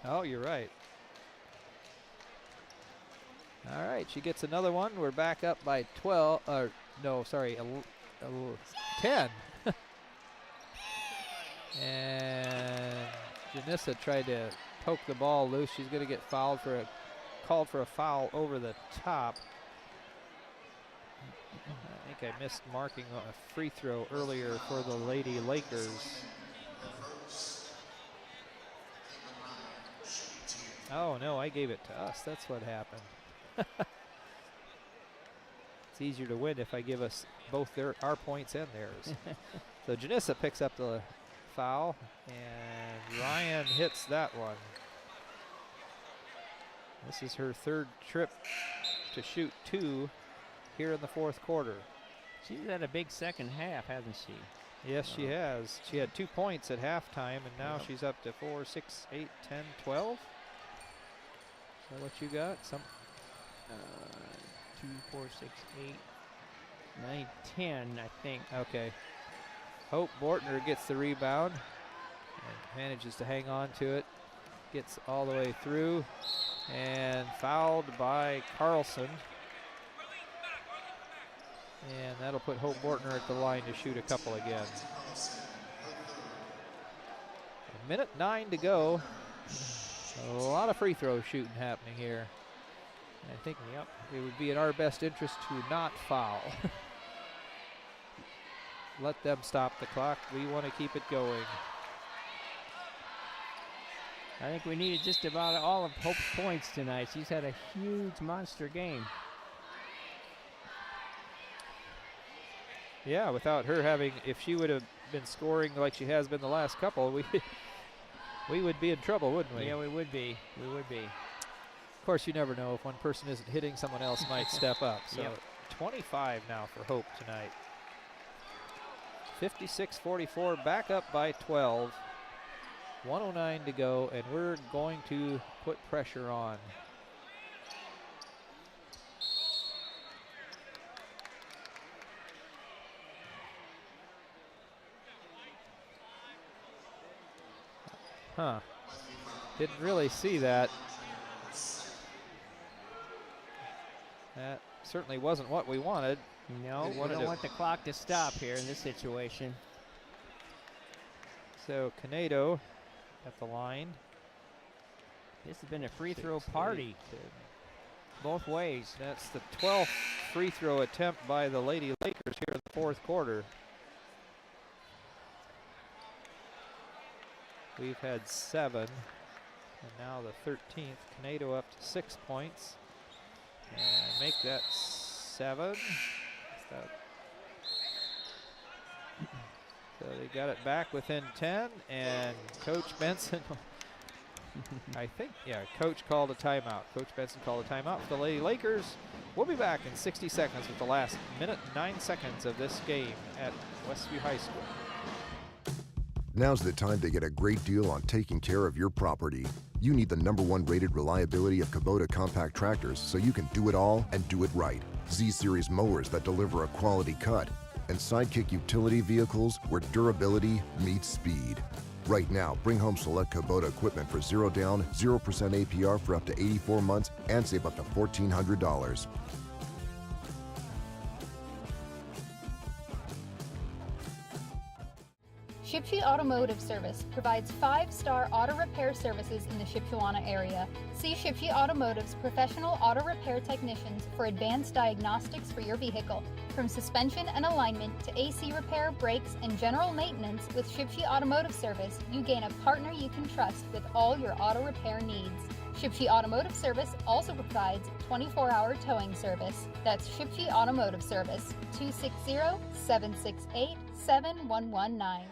Oh, you're right. All right, she gets another one. We're back up by 12. No, sorry, 10. And Janissa tried to poke the ball loose. She's going to get called for a foul over the top. I think I missed marking a free throw earlier for the Lady Lakers. Oh no, I gave it to us. That's what happened. It's easier to win if I give us both our points and theirs. So Janissa picks up the foul, and Ryan hits that one. This is her 3rd trip to shoot 2 here in the 4th quarter. She's had a big second half, hasn't she? Yes, she has. She had 2 points at halftime, and now she's up to 4, 6, 8, 10, 12. Is that what you got? 2, 4, 6, 8, 9, 10, I think. Okay. Hope Bortner gets the rebound and manages to hang on to it. Gets all the way through and fouled by Carlson. And that'll put Hope Bortner at the line to shoot a couple again. 1:09 to go. A lot of free throw shooting happening here. I think it would be in our best interest to not foul. Let them stop the clock. We want to keep it going. I think we needed just about all of Hope's points tonight. She's had a huge monster game. Yeah, without her having, if she would have been scoring like she has been the last couple, we would be in trouble, wouldn't we? Yeah, we would be. We would be. Of course, you never know. If one person isn't hitting, someone else might step up. So 25 now for Hope tonight. 56-44, back up by 12. 1:09 to go, and we're going to put pressure on. Huh. Didn't really see that. That certainly wasn't what we wanted. No, we don't want the clock to stop here in this situation. So Canado at the line. This has been a free throw party. Both ways. That's the 12th free throw attempt by the Lady Lakers here in the 4th quarter. We've had 7. And now the 13th, Canado up to 6 points. And make that 7. So they got it back within 10, and Coach Benson, I think, yeah, Coach called a timeout. Coach Benson called a timeout for the Lady Lakers. We'll be back in 60 seconds with the last minute and 9 seconds of this game at Westview High School. Now's the time to get a great deal on taking care of your property. You need the #1 rated reliability of Kubota compact tractors so you can do it all and do it right. Z-Series mowers that deliver a quality cut, and Sidekick utility vehicles where durability meets speed. Right now, bring home select Kubota equipment for 0 down, 0% APR for up to 84 months and save up to $1,400. Shipshe Automotive Service provides 5-star auto repair services in the Shipshewana area. See Shipshe Automotive's professional auto repair technicians for advanced diagnostics for your vehicle. From suspension and alignment to AC repair, brakes, and general maintenance, with Shipshe Automotive Service, you gain a partner you can trust with all your auto repair needs. Shipshe Automotive Service also provides 24-hour towing service. That's Shipshe Automotive Service, 260-768-7119.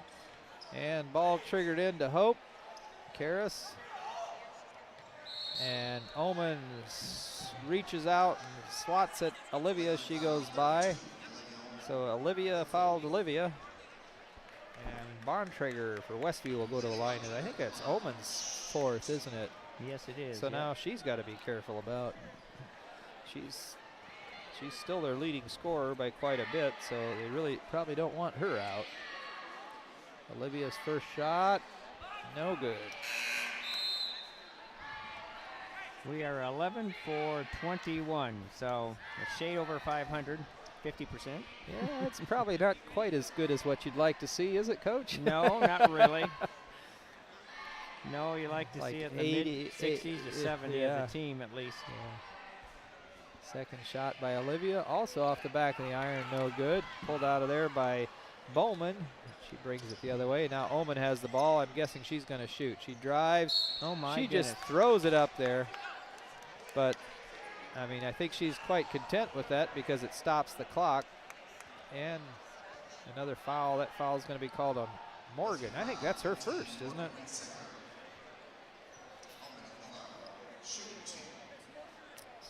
And ball triggered into Hope. Karras. And Oman reaches out and swats at Olivia. She goes by. So Olivia fouled Olivia. And Bontrager for Westview will go to the line. And I think that's Oman's 4th, isn't it? Yes, it is. So now she's got to be careful about. She's still their leading scorer by quite a bit, so they really probably don't want her out. Olivia's first shot, no good. We are 11 for 21, so a shade over 500, 50%. Yeah, it's probably not quite as good as what you'd like to see, is it, Coach? No, not really. No, you like to see it in the 80, mid-60s to 70 as a team at least. Yeah. Second shot by Olivia, also off the back of the iron, no good. Pulled out of there by Bowman. She brings it the other way. Now Oman has the ball. I'm guessing she's going to shoot. She drives. Oh my She goodness. just throws it up there. But, I mean, I think she's quite content with that because it stops the clock. And another foul. That foul is going to be called on Morgan. I think that's her first, isn't it?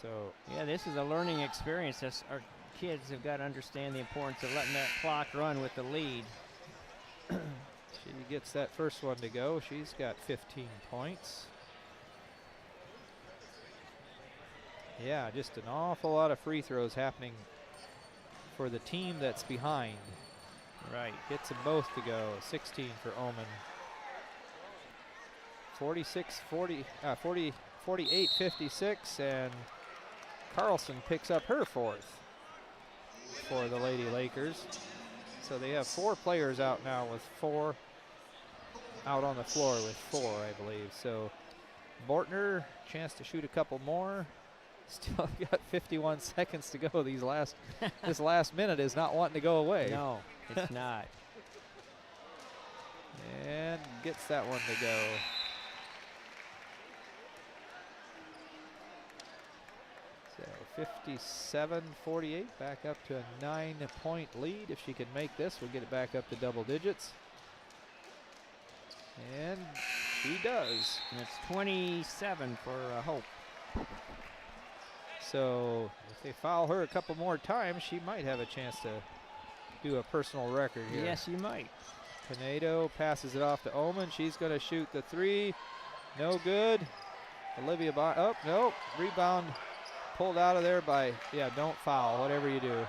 So, yeah, this is a learning experience. Our kids have got to understand the importance of letting that clock run with the lead. she gets that first one to go. She's got 15 points. Yeah, just an awful lot of free throws happening for the team that's behind. Right. Gets them both to go. 16 for Oman. 48-56, and Carlson picks up her 4th for the Lady Lakers. So they have 4 players out now with 4 out on the floor with 4, I believe. So Bortner, chance to shoot a couple more. Still got 51 seconds to go. This last minute is not wanting to go away. No, it's not. And gets that one to go. So 57-48, back up to a 9-point lead. If she can make this, we'll get it back up to double digits. And she does. And it's 27 for Hope. So if they foul her a couple more times, she might have a chance to do a personal record here. Yes, you might. Canado passes it off to Oman. She's going to shoot the 3. No good. Olivia, no, rebound pulled out of there by, don't foul, whatever you do.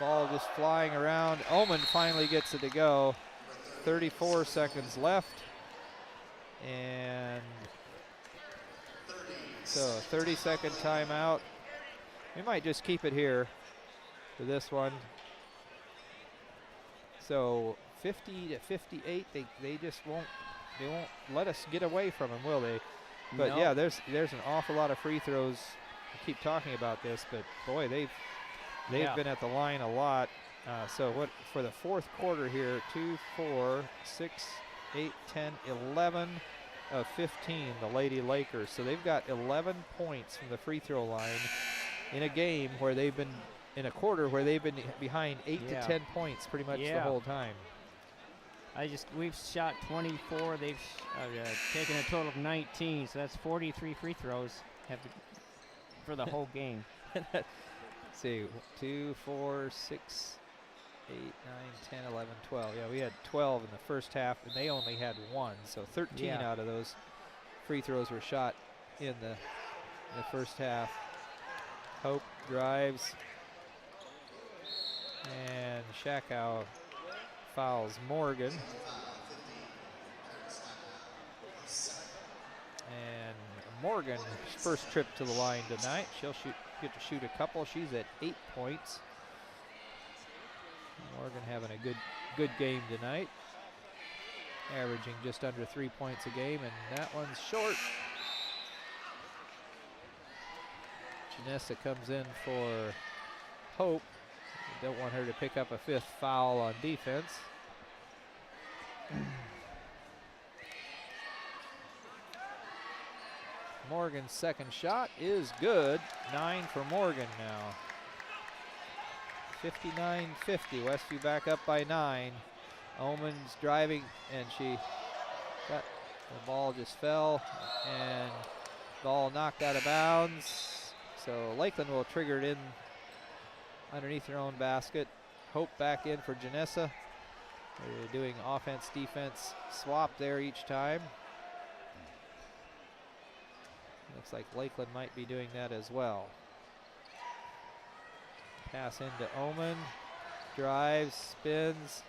Ball just flying around. Oman finally gets it to go. 34 seconds left. And so a 30-second timeout. We might just keep it here for this one. So 50-58, they just won't let us get away from them, will they? But no. Yeah, there's an awful lot of free throws. I keep talking about this, but boy, they've been at the line a lot. So what for the 4th quarter here? 2, 4, 6, 8, 10, 11. of 15, the Lady Lakers. So they've got 11 points from the free throw line in a game where they've been, in a quarter where they've been behind 8 to 10 points pretty much the whole time. We've shot 24. They've taken a total of 19, so that's 43 free throws for the whole game. Let's see, 2, 4, 6, 8, 9, 10, 11, 12. Yeah, we had 12 in the first half, and they only had 1. So 13 out of those free throws were shot in the first half. Hope drives, and Shakow fouls Morgan. And Morgan's first trip to the line tonight. She'll get to shoot a couple. She's at 8 points. Morgan having a good game tonight, averaging just under 3 points a game, and that one's short. Janessa comes in for Hope. You don't want her to pick up a 5th foul on defense. Morgan's second shot is good. 9 for Morgan now. 59-50. Westview back up by 9. Omen's driving, and she got the ball, just fell, and ball knocked out of bounds. So Lakeland will trigger it in underneath their own basket. Hope back in for Janessa. They're doing offense, defense swap there each time. Looks like Lakeland might be doing that as well. Pass into Omen. Drives, spins.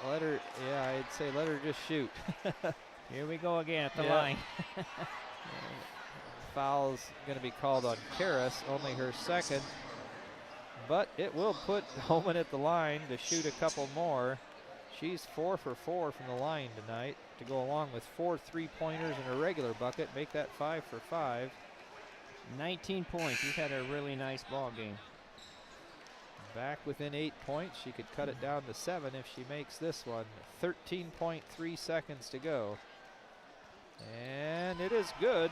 I'd say let her just shoot. Here we go again at the line. Foul's going to be called on Karras, only her second. But it will put Omen at the line to shoot a couple more. She's 4 for 4 from the line tonight, to go along with 4 3-pointers and a regular bucket, make that 5 for 5. 19 points. She's had a really nice ball game. Back within 8 points. She could cut it down to 7 if she makes this one. 13.3 seconds to go. And it is good.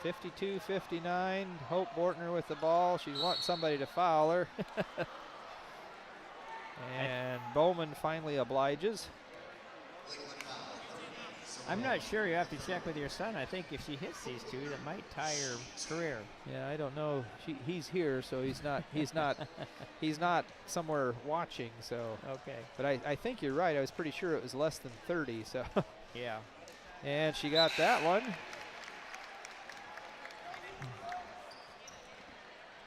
52-59. Hope Bortner with the ball. She wants somebody to foul her. And Bowman finally obliges. I'm not sure. You have to check with your son. I think if she hits these two, that might tie her career. Yeah, I don't know. He's here, so he's not somewhere watching. So okay. But I think you're right. I was pretty sure it was less than 30. So yeah. And she got that one.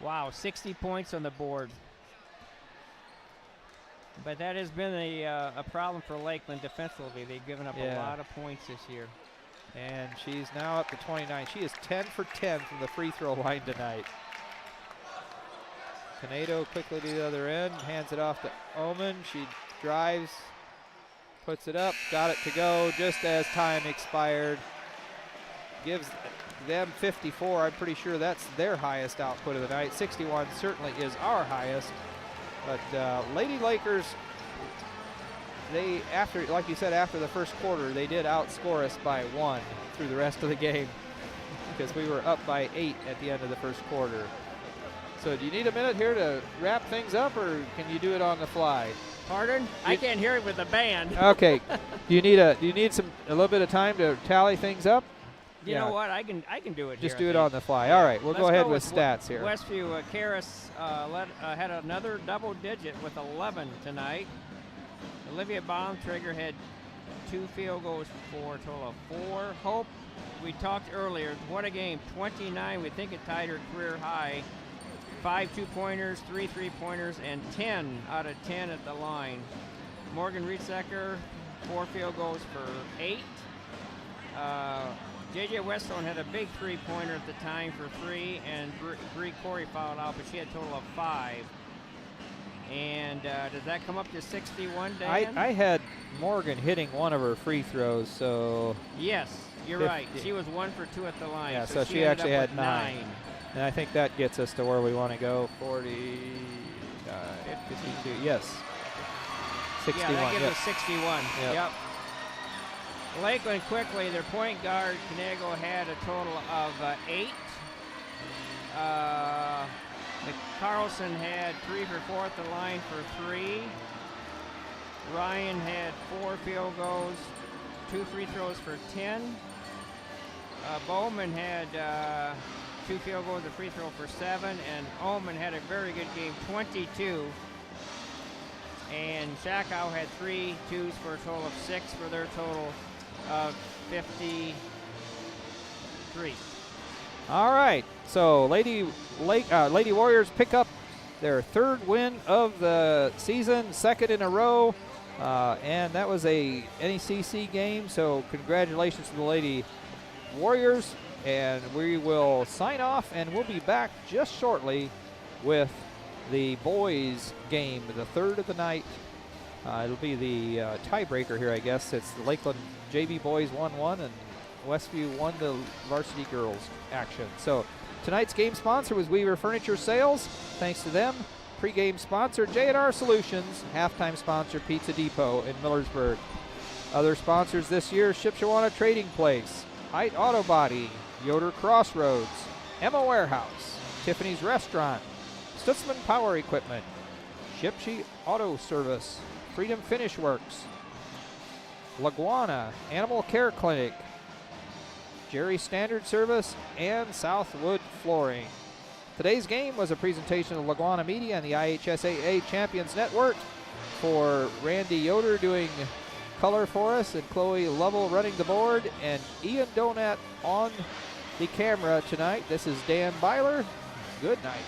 Wow, 60 points on the board. But that has been a problem for Lakeland defensively. They've given up a lot of points this year. And she's now up to 29. She is 10 for 10 from the free throw line tonight. Canedo quickly to the other end, hands it off to Omen. She drives, puts it up, got it to go just as time expired. Gives them 54. I'm pretty sure that's their highest output of the night. 61 certainly is our highest. But Lady Lakers, like you said, after the first quarter, they did outscore us by 1 through the rest of the game because we were up by 8 at the end of the first quarter. So do you need a minute here to wrap things up, or can you do it on the fly? Pardon? I can't hear it with the band. Okay. Do you need a little bit of time to tally things up? You know what? I can do it. Just here, do it on the fly. All right, we'll go ahead with stats here. Westview, Karras had another double digit with 11 tonight. Olivia Baumtrigger had 2 field goals for a total of 4. Hope, we talked earlier, what a game, 29. We think it tied her career high. 5 2-pointers, 3 3-pointers, and 10 out of 10 at the line. Morgan Riedsecker, 4 field goals for 8. J.J. Westone had a big 3-pointer at the time for 3, and Bree Corey fouled out, but she had a total of 5. And does that come up to 61, Dan? I had Morgan hitting one of her free throws, so... Yes, you're 50. Right. She was 1 for 2 at the line. Yeah, so she actually had 9. And I think that gets us to where we want to go. 40, 52, yes. 61. Yeah, that gives us 61. Yep. Lakeland quickly, their point guard, Canego, had a total of 8. Carlson had 3 for 4 at the line for 3. Ryan had 4 field goals, 2 free throws for 10. Bowman had 2 field goals, a free throw for 7, and Ullman had a very good game, 22. And Shakow had 3 twos for a total of 6 for their total of 53. All right, so Lady Warriors pick up their 3rd win of the season, 2nd in a row, and that was a NECC game, so congratulations to the Lady Warriors, and we will sign off, and we'll be back just shortly with the boys game, the 3rd of the night. It'll be the tiebreaker here, I guess. It's the Lakeland JV boys 1-1 and Westview won the varsity girls action. So tonight's game sponsor was Weaver Furniture Sales. Thanks to them. Pre-game sponsor J&R Solutions. Halftime sponsor Pizza Depot in Millersburg. Other sponsors this year: Shipshewana Trading Place, Height Auto Body, Yoder Crossroads, Emma Warehouse, Tiffany's Restaurant, Stutzman Power Equipment, Shipshe Auto Service, Freedom Finish Works, LaGwana Animal Care Clinic, Jerry Standard Service, and Southwood Flooring. Today's game was a presentation of LaGwana Media and the IHSAA Champions Network. For Randy Yoder doing color for us, and Chloe Lovell running the board, and Ian Donat on the camera tonight. This is Dan Byler. Good night.